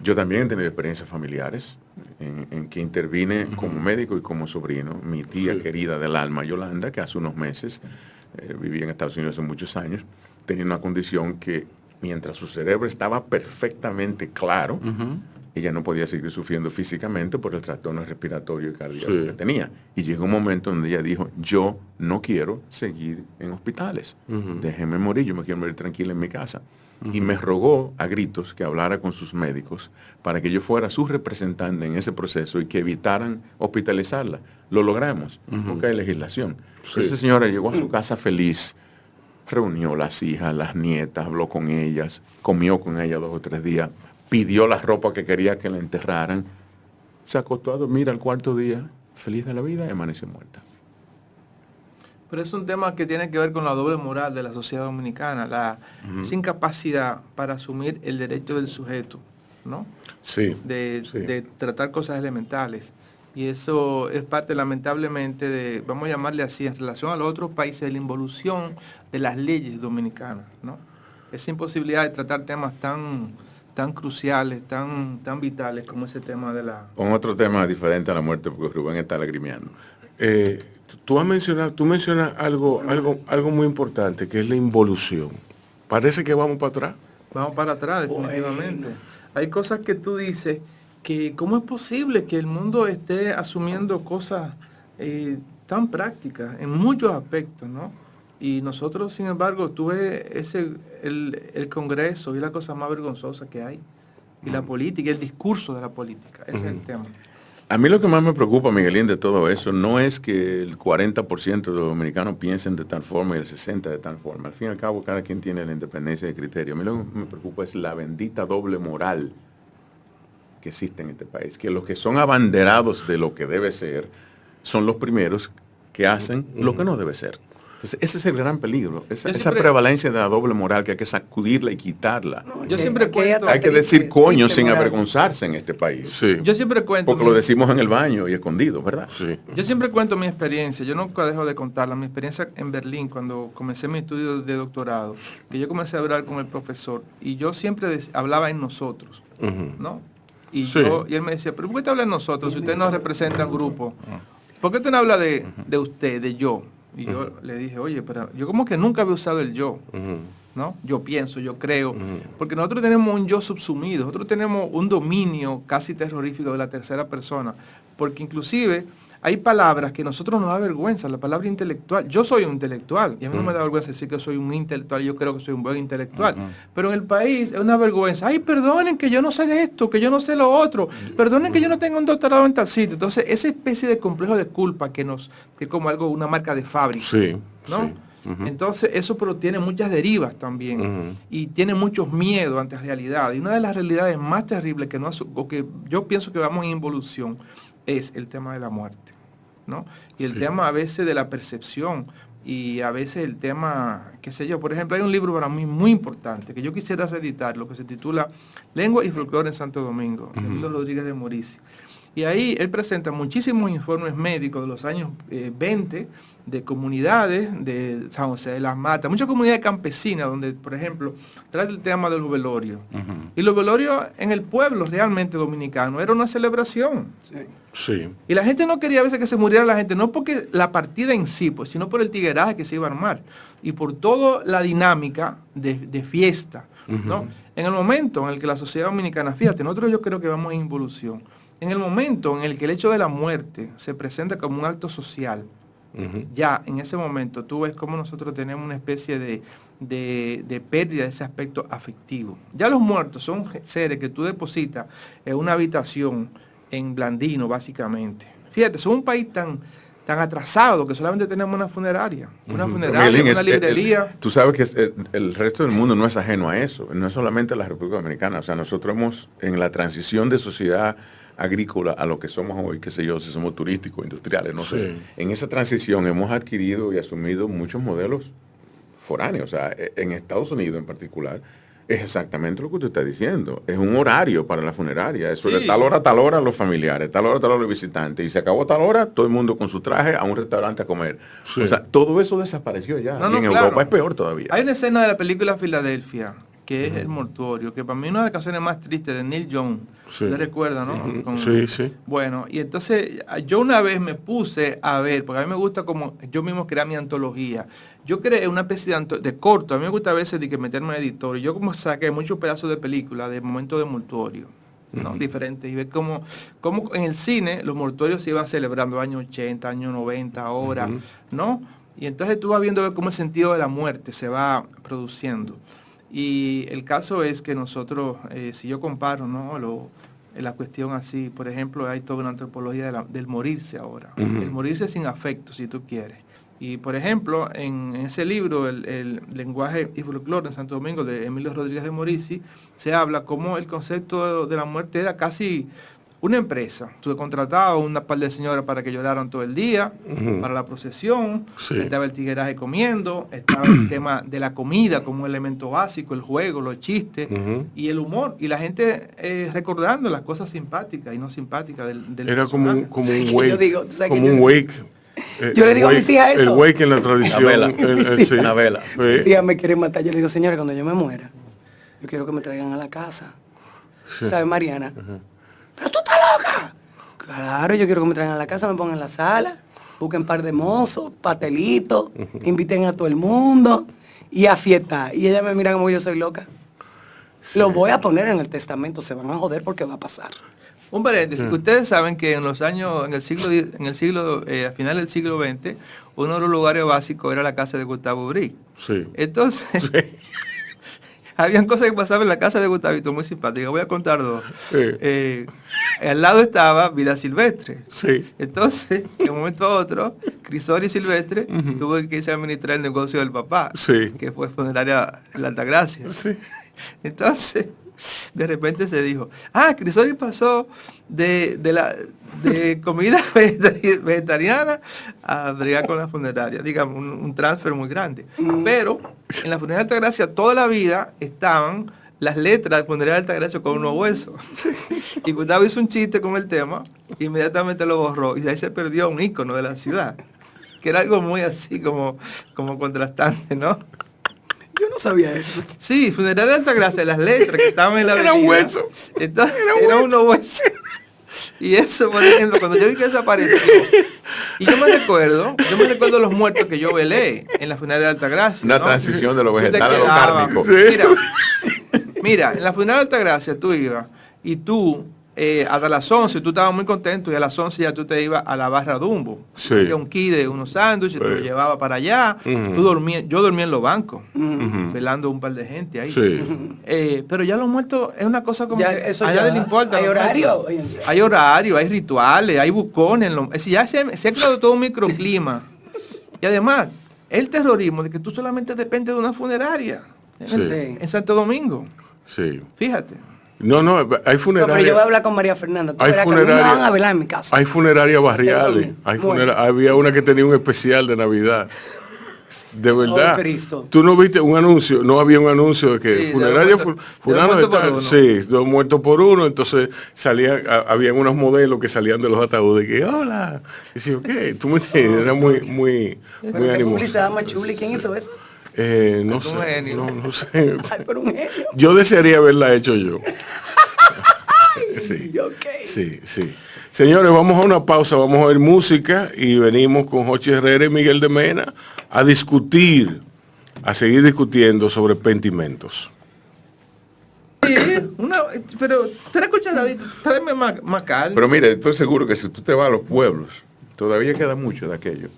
Yo también he tenido experiencias familiares en que intervine como médico y como sobrino. Mi tía Sí. querida del alma, Yolanda, que hace unos meses vivía en Estados Unidos hace muchos años, tenía una condición que mientras su cerebro estaba perfectamente claro, ella no podía seguir sufriendo físicamente por el trastorno respiratorio y cardíaco Sí. que tenía. Y llegó un momento donde ella dijo, yo no quiero seguir en hospitales. Déjeme morir, yo me quiero morir tranquila en mi casa. Y me rogó a gritos que hablara con sus médicos para que yo fuera su representante en ese proceso y que evitaran hospitalizarla. Lo logramos, porque hay legislación. Sí. Esa señora llegó a su casa feliz, reunió las hijas, las nietas, habló con ellas, comió con ellas 2 o 3 días, pidió la ropa que quería que la enterraran, se acostó a dormir al 4.º día, feliz de la vida, y amaneció muerta. Pero es un tema que tiene que ver con la doble moral de la sociedad dominicana, esa incapacidad para asumir el derecho del sujeto, ¿no? Sí. De tratar cosas elementales. Y eso es parte, lamentablemente, de, vamos a llamarle así, en relación a los otros países, de la involución de las leyes dominicanas, ¿no? Esa imposibilidad de tratar temas tan cruciales, tan vitales como ese tema de la... Con otro tema diferente a la muerte, porque Rubén está lagrimeando. Tú mencionas algo muy importante, que es la involución. Parece que vamos para atrás. Vamos para atrás, definitivamente. Hay cosas que tú dices que cómo es posible que el mundo esté asumiendo cosas tan prácticas en muchos aspectos, ¿no? Y nosotros, sin embargo, el Congreso y la cosa más vergonzosa que hay. Y la política, el discurso de la política. Ese es el tema. A mí lo que más me preocupa, Miguelín, de todo eso, no es que el 40% de los dominicanos piensen de tal forma y el 60% de tal forma. Al fin y al cabo, cada quien tiene la independencia de criterio. A mí lo que me preocupa es la bendita doble moral que existe en este país. Que los que son abanderados de lo que debe ser son los primeros que hacen lo que no debe ser. Entonces, ese es el gran peligro, esa prevalencia de la doble moral que hay que sacudirla y quitarla. Yo siempre cuento... Hay que decir coño sin avergonzarse en este país. Sí. Yo siempre cuento... Porque lo decimos en el baño y escondido, ¿verdad? Sí. Yo siempre cuento mi experiencia, yo nunca dejo de contarla, mi experiencia en Berlín, cuando comencé mi estudio de doctorado, que yo comencé a hablar con el profesor, y yo siempre hablaba en nosotros, ¿no? Y, Sí. y él me decía, ¿pero por qué te habla en nosotros si usted nos representa en grupo? ¿Por qué usted no habla de usted, de yo? Y yo le dije, oye, pero yo como que nunca había usado el yo, ¿no? Yo pienso, yo creo, porque nosotros tenemos un yo subsumido, nosotros tenemos un dominio casi terrorífico de la tercera persona, porque inclusive hay palabras que a nosotros nos da vergüenza, la palabra intelectual. Yo soy un intelectual y a mí no me da vergüenza decir que soy un intelectual, yo creo que soy un buen intelectual, pero en el país es una vergüenza. Ay, perdonen que yo no sé de esto, que yo no sé lo otro, perdonen que yo no tengo un doctorado en tal sitio. Entonces, esa especie de complejo de culpa que es como algo, una marca de fábrica, Sí, ¿no? sí. Entonces, eso pero tiene muchas derivas también y tiene muchos miedos ante la realidad. Y una de las realidades más terribles que yo pienso que vamos en involución es el tema de la muerte, ¿no? Y el tema a veces de la percepción y a veces el tema, qué sé yo, por ejemplo, hay un libro para mí muy importante que yo quisiera reeditar, lo que se titula Lengua y Folclore en Santo Domingo, de Luis Rodríguez de Morici. Y ahí él presenta muchísimos informes médicos de los años 20 de comunidades de San José de las Matas, muchas comunidades campesinas donde, por ejemplo, trata el tema de los velorios. Y los velorios en el pueblo realmente dominicano era una celebración. Sí. Y la gente no quería a veces que se muriera la gente, no porque la partida en sí, pues, sino por el tigueraje que se iba a armar y por toda la dinámica de fiesta, ¿no? En el momento en el que la sociedad dominicana, fíjate, nosotros yo creo que vamos en involución. En el momento en el que el hecho de la muerte se presenta como un acto social, ya en ese momento tú ves cómo nosotros tenemos una especie de pérdida de ese aspecto afectivo. Ya los muertos son seres que tú depositas en una habitación en Blandino, básicamente. Fíjate, son un país tan atrasado que solamente tenemos una funeraria, una librería. Tú sabes que el resto del mundo no es ajeno a eso, no es solamente la República Dominicana. O sea, nosotros hemos, en la transición de sociedad agrícola a lo que somos hoy, qué sé yo, si somos turísticos, industriales, no sé. En esa transición hemos adquirido y asumido muchos modelos foráneos. O sea, en Estados Unidos en particular, es exactamente lo que usted está diciendo. Es un horario para la funeraria. Eso de tal hora los familiares, tal hora los visitantes. Y se acabó tal hora, todo el mundo con su traje a un restaurante a comer. Sí. O sea, todo eso desapareció ya. Y en Europa es peor todavía. Hay una escena de la película Filadelfia, que es el mortuorio, que para mí es una de las canciones más tristes de Neil Young. ¿Te recuerdas, no? Sí. Bueno, y entonces yo una vez me puse a ver, porque a mí me gusta como yo mismo crear mi antología. Yo creé una especie de corto, a mí me gusta a veces de que meterme en editor. Yo como saqué muchos pedazos de película de momentos de mortuorio, ¿no? Diferentes, y ver cómo en el cine los mortuorios se iban celebrando años 80, años 90, ahora, ¿no? Y entonces tú vas viendo cómo el sentido de la muerte se va produciendo. Y el caso es que nosotros, si yo comparo, ¿no? La cuestión así, por ejemplo, hay toda una antropología del morirse ahora. El morirse sin afecto, si tú quieres. Y por ejemplo, en ese libro, el lenguaje y folclore en Santo Domingo, de Emilio Rodríguez de Morici, se habla como el concepto de la muerte era casi una empresa. Tú contratabas una par de señoras para que lloraran todo el día, para la procesión, estaba el tigueraje comiendo, estaba el tema de la comida como elemento básico, el juego, los chistes y el humor, y la gente recordando las cosas simpáticas y no simpáticas del era como un Sí, wake, yo digo, tú sabes como que un yo- wake. Yo le digo a mis hijas El eso. wake en la tradición. vela. Sí. Una vela. Sí. Si ella me quiere matar, yo le digo, señora, cuando yo me muera, yo quiero que me traigan a la casa. ¿Sabes, Mariana? Pero tú estás loca. Claro, yo quiero que me traigan a la casa, me pongan en la sala, busquen un par de mozos, pastelitos, inviten a todo el mundo y a fiesta. Y ella me mira como yo soy loca. Lo voy a poner en el testamento, se van a joder porque va a pasar. Un paréntesis, ustedes saben que en los años, a final del siglo XX, uno de los lugares básicos era la casa de Gustavo Bri. Sí. Entonces, habían cosas que pasaban en la casa de Gustavito muy simpáticas. Voy a contar dos. Sí. Al lado estaba Vida Silvestre. Sí. Entonces, de un momento a otro, Crisori Silvestre tuvo que irse a administrar el negocio del papá, Sí. que fue funeraria en la Altagracia. Sí. Entonces, de repente se dijo, Crisori pasó de comida vegetariana a bregar con la funeraria, digamos, un transfer muy grande. Pero en la funeraria Altagracia toda la vida estaban las letras de funeraria Altagracia con unos huesos. Y Gustavo hizo un chiste con el tema, inmediatamente lo borró, y ahí se perdió un ícono de la ciudad, que era algo muy así como contrastante, ¿no? Yo no sabía eso. Sí, funeraria Altagracia, las letras que estaban en la Era un avenida. hueso. Entonces, era unos huesos. Y eso, por ejemplo, cuando yo vi que desapareció, y yo me recuerdo los muertos que yo velé en la funeraria de Altagracia. Una ¿no? transición de lo Tú te vegetal a lo quedabas. cárnico. Mira, en la funeraria de Altagracia tú ibas y tú, hasta las 11, tú estabas muy contento y a las 11 ya tú te ibas a la barra Dumbo. Sí. Había un kit de unos sándwiches, te lo llevaba para allá. Tú dormías, yo dormía en los bancos, velando un par de gente ahí. Sí. Pero ya los muertos es una cosa como Ya, que eso a ya- nadie le importa. hay los horario muertos. hoy en día. Hay horario, hay rituales, hay bucones. Es decir, ya se ha creado todo un microclima. Y además, el terrorismo de que tú solamente dependes de una funeraria Sí. en Santo Domingo. Sí. Fíjate. No, hay No, pero yo voy a funerarias. hablar con María Fernanda. Tú Hay verás que a mí me funeraria- van a velar en mi casa. Hay funerarias barriales. Bueno. Había una que tenía un especial de Navidad. De verdad. Oh, Cristo. Tú no viste un anuncio, no había un anuncio de que Sí, de funeraria dos muertos- fulano de dos de muertos por tal. uno. Sí, 2 muertos por uno. Entonces habían unos modelos que salían de los ataúdes que hola. Y decía, ok, tú me entiendes, era muy Pero qué animoso. publicidad más chula. ¿Y quién hizo eso? No Un sé, genio. no sé. Ay, pero un genio. Yo desearía haberla hecho yo. Sí. Ok. Sí, sí. Señores, vamos a una pausa, vamos a ver música y venimos con Jochi Herrera y Miguel de Mena a discutir, a seguir discutiendo sobre pentimentos. Sí, pero tres cucharaditas, tráeme más calma. Pero mire, estoy seguro que si tú te vas a los pueblos, todavía queda mucho de aquello.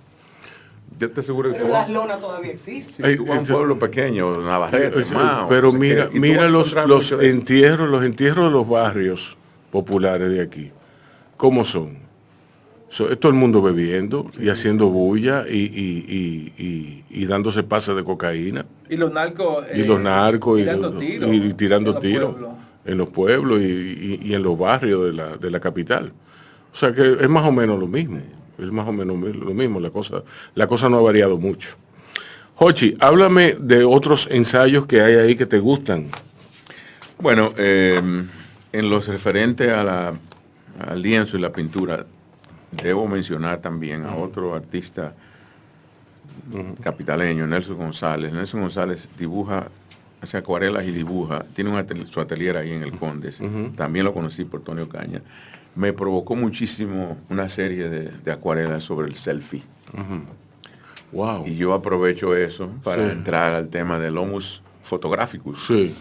Yo te aseguro que Pero tú las vas, lonas todavía existen. si tú vas a un pueblo pequeño, Navarrete, Mao, Pero no sé mira, qué, y tú mira vas a los encontrar mucho de eso. entierros de los barrios populares de aquí. ¿Cómo son? Es todo el mundo bebiendo y haciendo bulla y dándose pases de cocaína. Y los narcos. Y los narcos tirando tiros. y tirando en los tiros pueblos. en los pueblos y en los barrios de la capital. O sea que es más o menos lo mismo. Es más o menos lo mismo. La cosa no ha variado mucho. Jochi, háblame de otros ensayos que hay ahí que te gustan. Bueno, en los referentes al lienzo y la pintura, debo mencionar también a otro artista capitaleño, Nelson González. Nelson González dibuja, hace acuarelas y dibuja. Tiene su atelier ahí en el Condes. También lo conocí por Tony Ocaña. Me provocó muchísimo una serie de acuarelas sobre el selfie. Wow. Y yo aprovecho eso para Sí. entrar al tema del homus photographicus. Sí,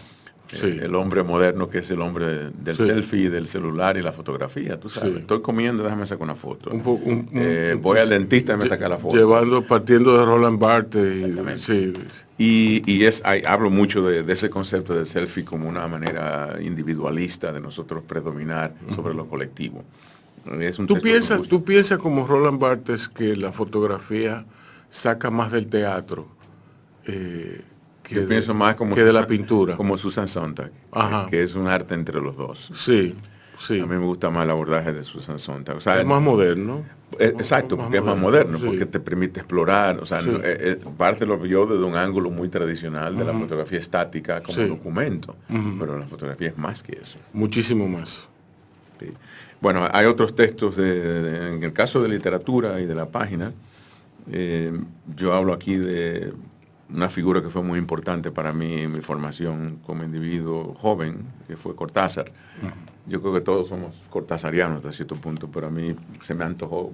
sí. El hombre moderno que es el hombre del Sí. selfie, del celular y la fotografía, tú sabes. Sí. Estoy comiendo, déjame sacar una foto. Voy al dentista y me saca la foto. Partiendo de Roland Barthes. Sí. Hablo mucho de ese concepto del selfie como una manera individualista de nosotros predominar sobre lo colectivo. Es un ¿Tú texto que me gusta. piensas como Roland Barthes que la fotografía saca más del teatro Yo pienso más como que de la pintura. Como Susan Sontag, que es un arte entre los dos. Sí, sí. A mí me gusta más el abordaje de Susan Sontag. O sea, es más moderno. Exacto, porque es más moderno, porque te permite explorar. O sea, Sí. parte lo vio desde un ángulo muy tradicional de la fotografía estática como documento. Pero la fotografía es más que eso. Muchísimo más. Sí. Bueno, hay otros textos, en el caso de literatura y de la página, yo hablo aquí de una figura que fue muy importante para mí en mi formación como individuo joven, que fue Cortázar. Yo creo que todos somos cortázarianos hasta cierto punto, pero a mí se me antojó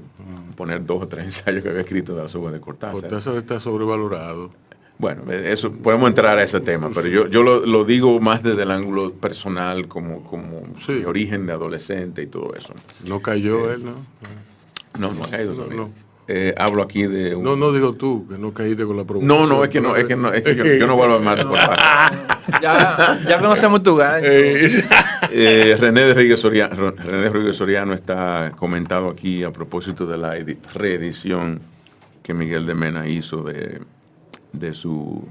poner 2 o 3 ensayos que había escrito de las obras de Cortázar. Cortázar está sobrevalorado. Bueno, eso podemos entrar a ese tema, pero yo lo digo más desde el ángulo personal, como mi origen de adolescente y todo eso. No cayó él, ¿no? No ha caído todavía. No. Hablo aquí de No digo tú, que no caíste con la provocación. No, es que yo no vuelvo a amar por Ya conocemos tu gallo. René Rodríguez Soriano está comentado aquí a propósito de la reedición que Miguel de Mena hizo de su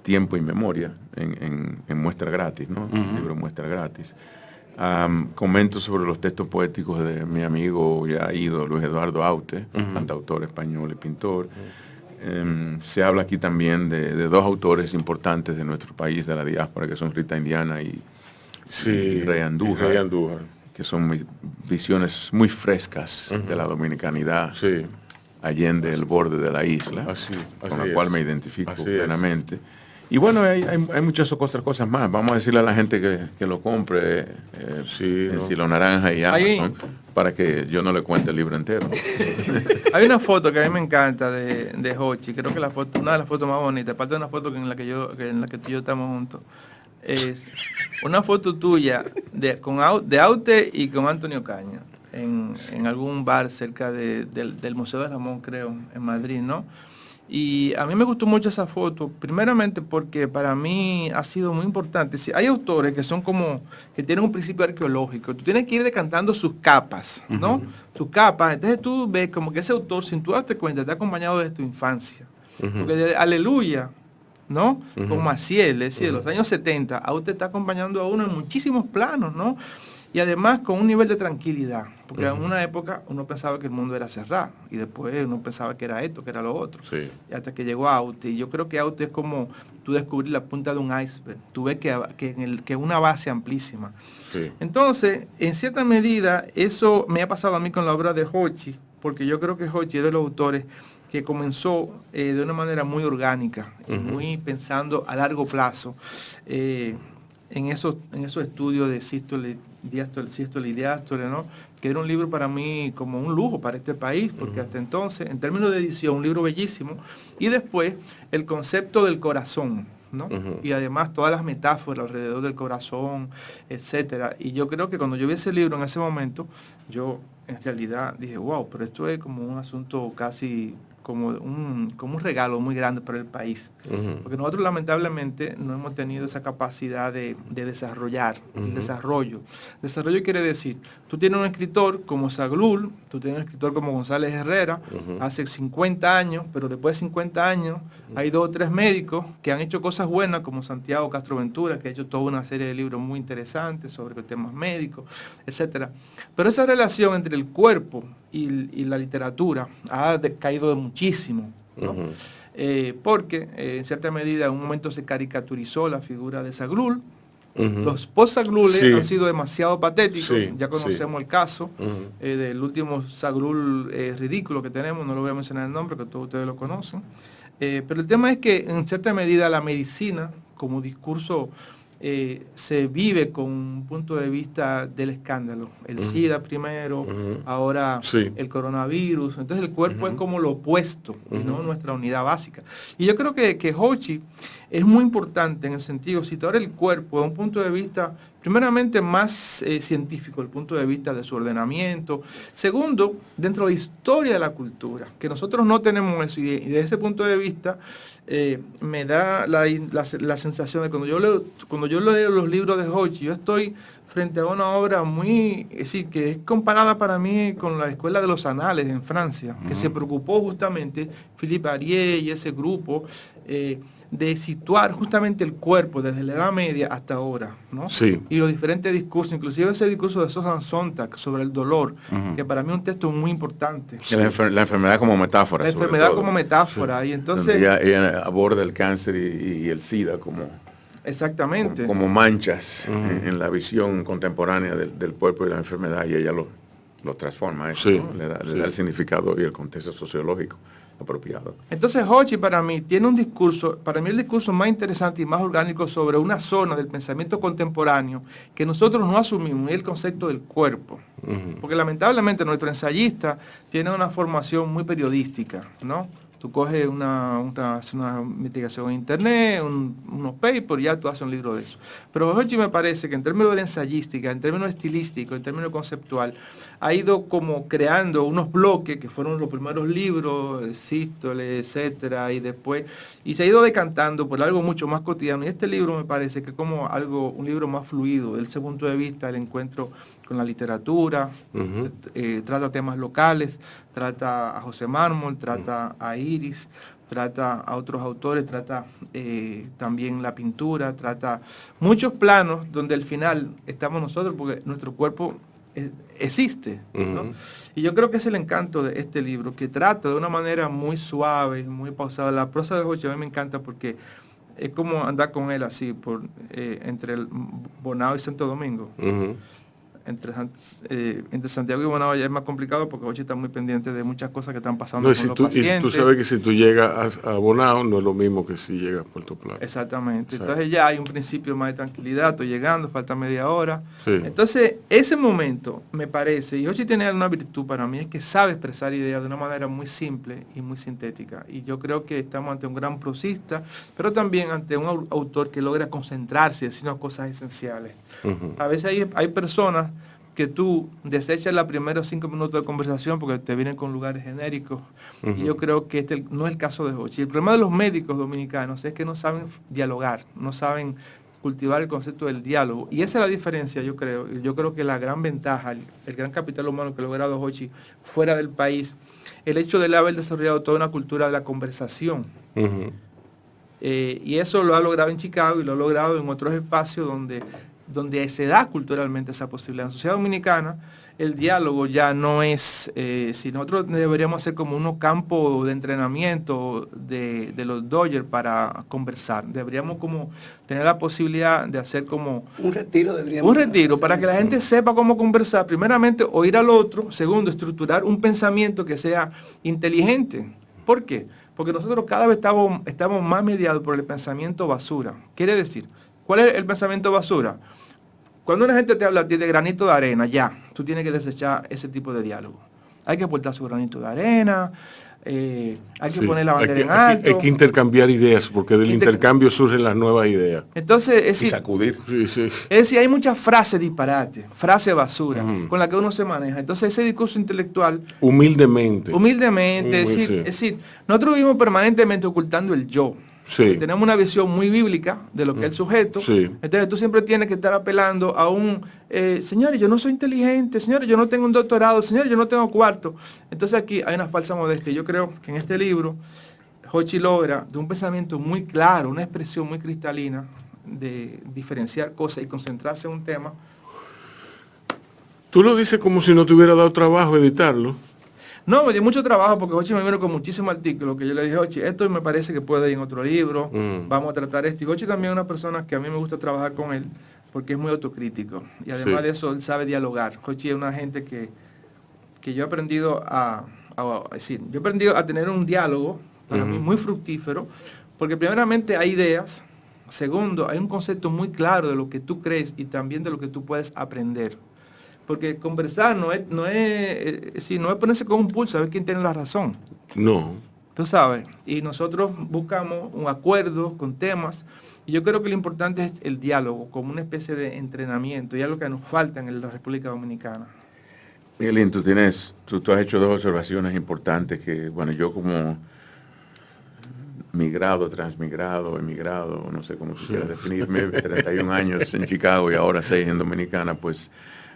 Tiempo y Memoria en muestra gratis, ¿no? El libro Muestra Gratis. Comento sobre los textos poéticos de mi amigo ya ido Luis Eduardo Aute, cantautor español y pintor. Se habla aquí también de 2 autores importantes de nuestro país, de la diáspora, que son Rita Indiana y Rey Andújar, que son visiones muy frescas de la dominicanidad allende el borde de la isla, con la cual me identifico plenamente. Y bueno, hay muchas otras cosas más. Vamos a decirle a la gente que lo compre en Silo Naranja y Amazon, para que yo no le cuente el libro entero. Hay una foto que a mí me encanta de Hochi. Creo que una de las fotos más bonitas, aparte de una foto en la que tú y yo estamos juntos, es una foto tuya de Aute y con Antonio Caña en algún bar cerca del Museo de Ramón, creo, en Madrid, ¿no? Y a mí me gustó mucho esa foto, primeramente porque para mí ha sido muy importante. Hay autores que son que tienen un principio arqueológico. Tú tienes que ir decantando sus capas, ¿no? Sus capas. Entonces tú ves como que ese autor, sin tú darte cuenta, te ha acompañado desde tu infancia. Porque de Aleluya, ¿no? Con Maciel, es decir, de los años 70, Aute está acompañando a uno en muchísimos planos, ¿no? Y además con un nivel de tranquilidad, porque en una época uno pensaba que el mundo era cerrado, y después uno pensaba que era esto, que era lo otro. Y hasta que llegó Aute, y yo creo que Aute es como tú descubrir la punta de un iceberg, tú ves que es una base amplísima. Entonces, en cierta medida, eso me ha pasado a mí con la obra de Hochi, porque yo creo que Hochi es de los autores que comenzó de una manera muy orgánica, muy pensando a largo plazo, en esos estudios de sístole, sístole y diástole, ¿no? Que era un libro para mí como un lujo para este país, porque hasta entonces, en términos de edición, un libro bellísimo, y después el concepto del corazón, ¿no? Y además todas las metáforas alrededor del corazón, etcétera. Y yo creo que cuando yo vi ese libro en ese momento, yo en realidad dije, wow, pero esto es como un asunto casi como un regalo muy grande para el país. Porque nosotros lamentablemente no hemos tenido esa capacidad de desarrollar, el desarrollo. Desarrollo quiere decir, tú tienes un escritor como Zaglul, tú tienes un escritor como González Herrera, hace 50 años, pero después de 50 años hay 2 o 3 médicos que han hecho cosas buenas, como Santiago Castro Ventura, que ha hecho toda una serie de libros muy interesantes sobre temas médicos, etcétera. Pero esa relación entre el cuerpo y la literatura ha caído de muchísimo, ¿no? Porque en cierta medida en un momento se caricaturizó la figura de Zaglul. Los post-Zaglules han sido demasiado patéticos, ya conocemos el caso del último Zaglul ridículo que tenemos, no lo voy a mencionar el nombre, que todos ustedes lo conocen. Pero el tema es que en cierta medida la medicina como discurso se vive con un punto de vista del escándalo. El SIDA primero, ahora el coronavirus. Entonces el cuerpo es como lo opuesto, ¿no? Nuestra unidad básica. Y yo creo que Hochi es muy importante en el sentido, situar el cuerpo desde un punto de vista, primeramente más científico, el punto de vista de su ordenamiento. Segundo, dentro de la historia de la cultura, que nosotros no tenemos eso. Y desde ese punto de vista me da la sensación de cuando yo leo los libros de Hochi, yo estoy frente a una obra muy, es decir, que es comparada para mí con la Escuela de los Anales en Francia, que se preocupó justamente, Philippe Arié y ese grupo, de situar justamente el cuerpo desde la Edad Media hasta ahora, ¿no? Sí. Y los diferentes discursos, inclusive ese discurso de Susan Sontag sobre el dolor, que para mí es un texto muy importante. Sí. La enfermedad como metáfora. La enfermedad como metáfora, sí. Y entonces... Ella aborda el cáncer y el SIDA como... Exactamente. Como manchas en la visión contemporánea del cuerpo y la enfermedad, y ella lo transforma, eso, sí, ¿no? le da el significado y el contexto sociológico apropiado. Entonces Hochi para mí tiene un discurso, para mí el discurso más interesante y más orgánico sobre una zona del pensamiento contemporáneo que nosotros no asumimos, y el concepto del cuerpo. Porque lamentablemente nuestro ensayista tiene una formación muy periodística, ¿no? Tú coges una investigación en internet, unos papers, y ya tú haces un libro de eso. Pero Hochi me parece que en términos de ensayística, en términos estilísticos, en términos conceptual, ha ido como creando unos bloques que fueron los primeros libros, Sístole, etcétera, y se ha ido decantando por algo mucho más cotidiano. Y este libro me parece que es como un libro más fluido, desde ese punto de vista, el encuentro con la literatura, trata temas locales, trata a José Mármol, trata a Iris, trata a otros autores, trata también la pintura, trata muchos planos donde al final estamos nosotros porque nuestro cuerpo existe, ¿no? Y yo creo que es el encanto de este libro, que trata de una manera muy suave, muy pausada. La prosa de Hochi a mí me encanta porque es como andar con él así, entre el Bonao y Santo Domingo. Entre Santiago y Bonao ya es más complicado porque Hochi está muy pendiente de muchas cosas que están pasando con los pacientes. Y tú sabes que si tú llegas a Bonao no es lo mismo que si llegas a Puerto Plata. Exactamente. Entonces ya hay un principio más de tranquilidad, estoy llegando, falta media hora. Sí. Entonces ese momento me parece, y Hochi tiene una virtud para mí, es que sabe expresar ideas de una manera muy simple y muy sintética. Y yo creo que estamos ante un gran prosista, pero también ante un autor que logra concentrarse y decirnos cosas esenciales. A veces hay personas que tú desechas los primeros 5 minutos de conversación porque te vienen con lugares genéricos. Y yo creo que este no es el caso de Hochi. El problema de los médicos dominicanos es que no saben dialogar, no saben cultivar el concepto del diálogo. Y esa es la diferencia, yo creo. Yo creo que la gran ventaja, el gran capital humano que ha logrado Hochi fuera del país, el hecho de él haber desarrollado toda una cultura de la conversación. Y eso lo ha logrado en Chicago y lo ha logrado en otros espacios donde se da culturalmente esa posibilidad. En la sociedad dominicana, el diálogo ya no es, si nosotros deberíamos hacer como unos campos de entrenamiento de los Dodgers para conversar. Deberíamos como tener la posibilidad de hacer como un retiro, para que la gente sepa cómo conversar. Primeramente, oír al otro. Segundo, estructurar un pensamiento que sea inteligente. ¿Por qué? Porque nosotros cada vez estamos más mediados por el pensamiento basura. Quiere decir, ¿cuál es el pensamiento basura? Cuando una gente te habla a ti de granito de arena, ya, tú tienes que desechar ese tipo de diálogo. Hay que aportar su granito de arena, hay que poner la bandera en alto. Hay que intercambiar ideas, porque del intercambio surgen las nuevas ideas. Entonces, Y sacudir. Es decir, hay muchas frases disparates, frases basura, con las que uno se maneja. Entonces, ese discurso intelectual... Humildemente. Es decir, nosotros vivimos permanentemente ocultando el yo. Sí. Tenemos una visión muy bíblica de lo que es el sujeto. Sí. Entonces tú siempre tienes que estar apelando a señores, yo no soy inteligente, señores, yo no tengo un doctorado, señores, yo no tengo cuarto. Entonces aquí hay una falsa modestia. Yo creo que en este libro Hochi logra de un pensamiento muy claro, una expresión muy cristalina de diferenciar cosas y concentrarse en un tema. Tú lo dices como si no te hubiera dado trabajo editarlo. No, me dio mucho trabajo porque Hochi me vino con muchísimos artículos que yo le dije, Hochi, esto me parece que puede ir en otro libro, vamos a tratar esto. Y Hochi también es una persona que a mí me gusta trabajar con él porque es muy autocrítico. Y además de eso, él sabe dialogar. Hochi es una gente que yo he aprendido a tener un diálogo, para mí muy fructífero, porque primeramente hay ideas, segundo, hay un concepto muy claro de lo que tú crees y también de lo que tú puedes aprender. Porque conversar no es ponerse con un pulso a ver quién tiene la razón. No. Tú sabes, y nosotros buscamos un acuerdo con temas, y yo creo que lo importante es el diálogo, como una especie de entrenamiento, y es lo que nos falta en la República Dominicana. Miguelín, tú has hecho dos observaciones importantes que, bueno, yo como migrado, transmigrado, emigrado, no sé cómo se quiera definirme, 31 años en Chicago y ahora 6 en Dominicana, pues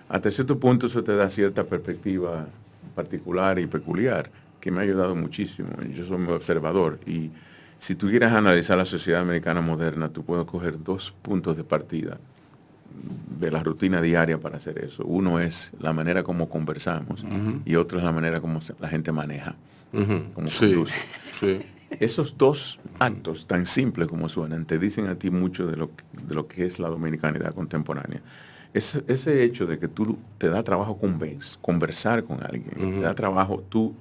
hasta cierto punto eso te da cierta perspectiva particular y peculiar, que me ha ayudado muchísimo. Yo soy muy observador y si tú quieres analizar la sociedad americana moderna, tú puedes coger 2 puntos de partida de la rutina diaria para hacer eso. Uno es la manera como conversamos y otro es la manera como la gente maneja, como conduce. Sí. Esos 2 actos tan simples como suenan te dicen a ti mucho de lo que es la dominicanidad contemporánea. Ese hecho de que tú te da trabajo conversar con alguien, te da trabajo tú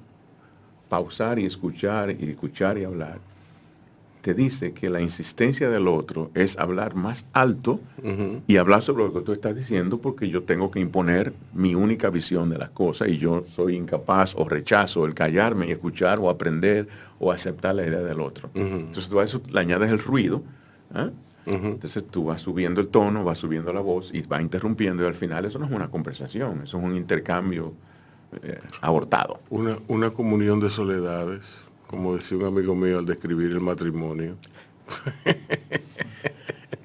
pausar y escuchar y hablar, te dice que la insistencia del otro es hablar más alto y hablar sobre lo que tú estás diciendo porque yo tengo que imponer mi única visión de las cosas y yo soy incapaz o rechazo el callarme y escuchar o aprender o aceptar la idea del otro. Entonces tú a eso le añades el ruido, ¿eh? Entonces tú vas subiendo el tono, vas subiendo la voz y vas interrumpiendo y al final eso no es una conversación, eso es un intercambio abortado. Una comunión de soledades, como decía un amigo mío al describir el matrimonio.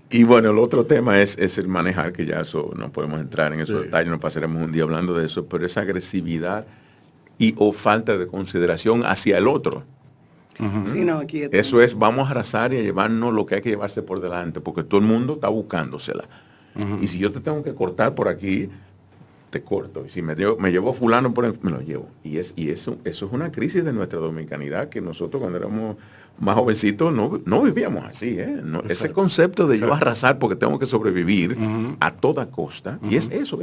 Y bueno, el otro tema es el manejar, que ya eso no podemos entrar en esos detalles, no pasaremos un día hablando de eso, pero esa agresividad o falta de consideración hacia el otro. Sí, no, aquí Eso es, vamos a arrasar y a llevarnos lo que hay que llevarse por delante, porque todo el mundo está buscándosela. Y si yo te tengo que cortar por aquí, te corto. Y si me llevo fulano por me lo llevo. Y eso es una crisis de nuestra dominicanidad que nosotros cuando éramos más jovencitos no vivíamos así. Ese concepto de yo arrasar porque tengo que sobrevivir a toda costa. Y es eso.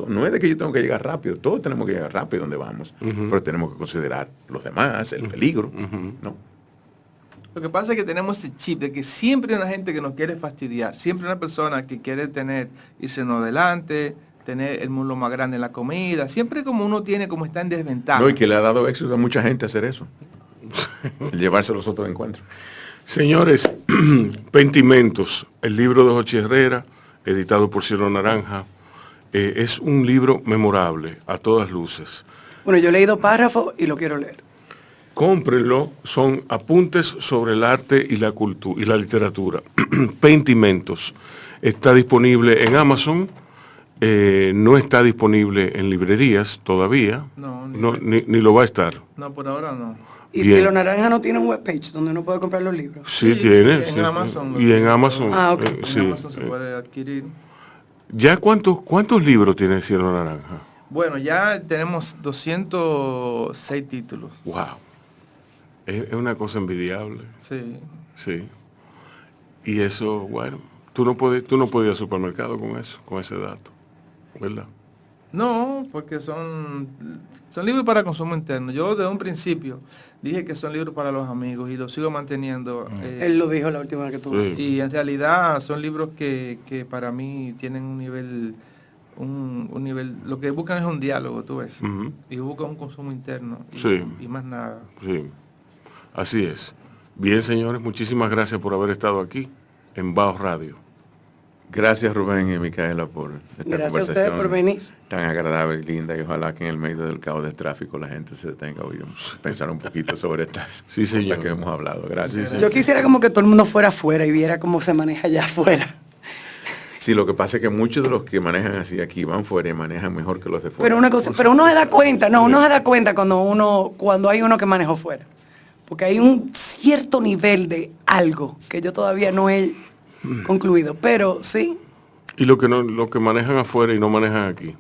No es de que yo tengo que llegar rápido. Todos tenemos que llegar rápido donde vamos. Pero tenemos que considerar los demás, el peligro. ¿No? Lo que pasa es que tenemos ese chip de que siempre hay una gente que nos quiere fastidiar. Siempre una persona que quiere irse no adelante, tener el mundo más grande en la comida. Siempre como uno tiene, como está en desventaja. No, y que le ha dado éxito a mucha gente hacer eso. Llevarse los otros encuentros. Señores, Pentimentos, el libro de Jochi Herrera, editado por Cielo Naranja, es un libro memorable, a todas luces. Bueno, yo he leído párrafos y lo quiero leer. Cómprenlo, son apuntes sobre el arte y la cultura y la literatura. Pentimentos. Está disponible en Amazon, no está disponible en librerías todavía, ni lo va a estar. No, por ahora no. ¿Y si Cielo Naranja no tiene un webpage donde uno puede comprar los libros? Sí, tiene. En Amazon. Y en Amazon. En Amazon se puede adquirir. ¿Ya cuántos libros tiene Cielo Naranja? Bueno, ya tenemos 206 títulos. Wow. Es una cosa envidiable. Sí. Sí. Y eso, bueno, tú no puedes ir al supermercado con eso, con ese dato, ¿verdad? No, porque son libros para consumo interno. Yo desde un principio dije que son libros para los amigos y los sigo manteniendo. Él lo dijo la última vez que tuvo. Sí. Y en realidad son libros que para mí tienen un nivel, lo que buscan es un diálogo, tú ves. Y buscan un consumo interno y más nada. Sí, así es. Bien, señores, muchísimas gracias por haber estado aquí en Baos Radio. Gracias, Rubén y Micaela, por esta Gracias conversación a ustedes por venir. tan agradable y linda, y ojalá que en el medio del caos del tráfico la gente se detenga a pensar un poquito sobre estas cosas que hemos hablado. Gracias. Yo quisiera como que todo el mundo fuera afuera y viera cómo se maneja allá afuera. Sí, lo que pasa es que muchos de los que manejan así aquí van fuera y manejan mejor que los de fuera. Pero una cosa, pero uno se da cuenta, uno se da cuenta cuando hay uno que manejó fuera. Porque hay un cierto nivel de algo que yo todavía no he concluido, pero sí. Y lo que manejan afuera y no manejan aquí.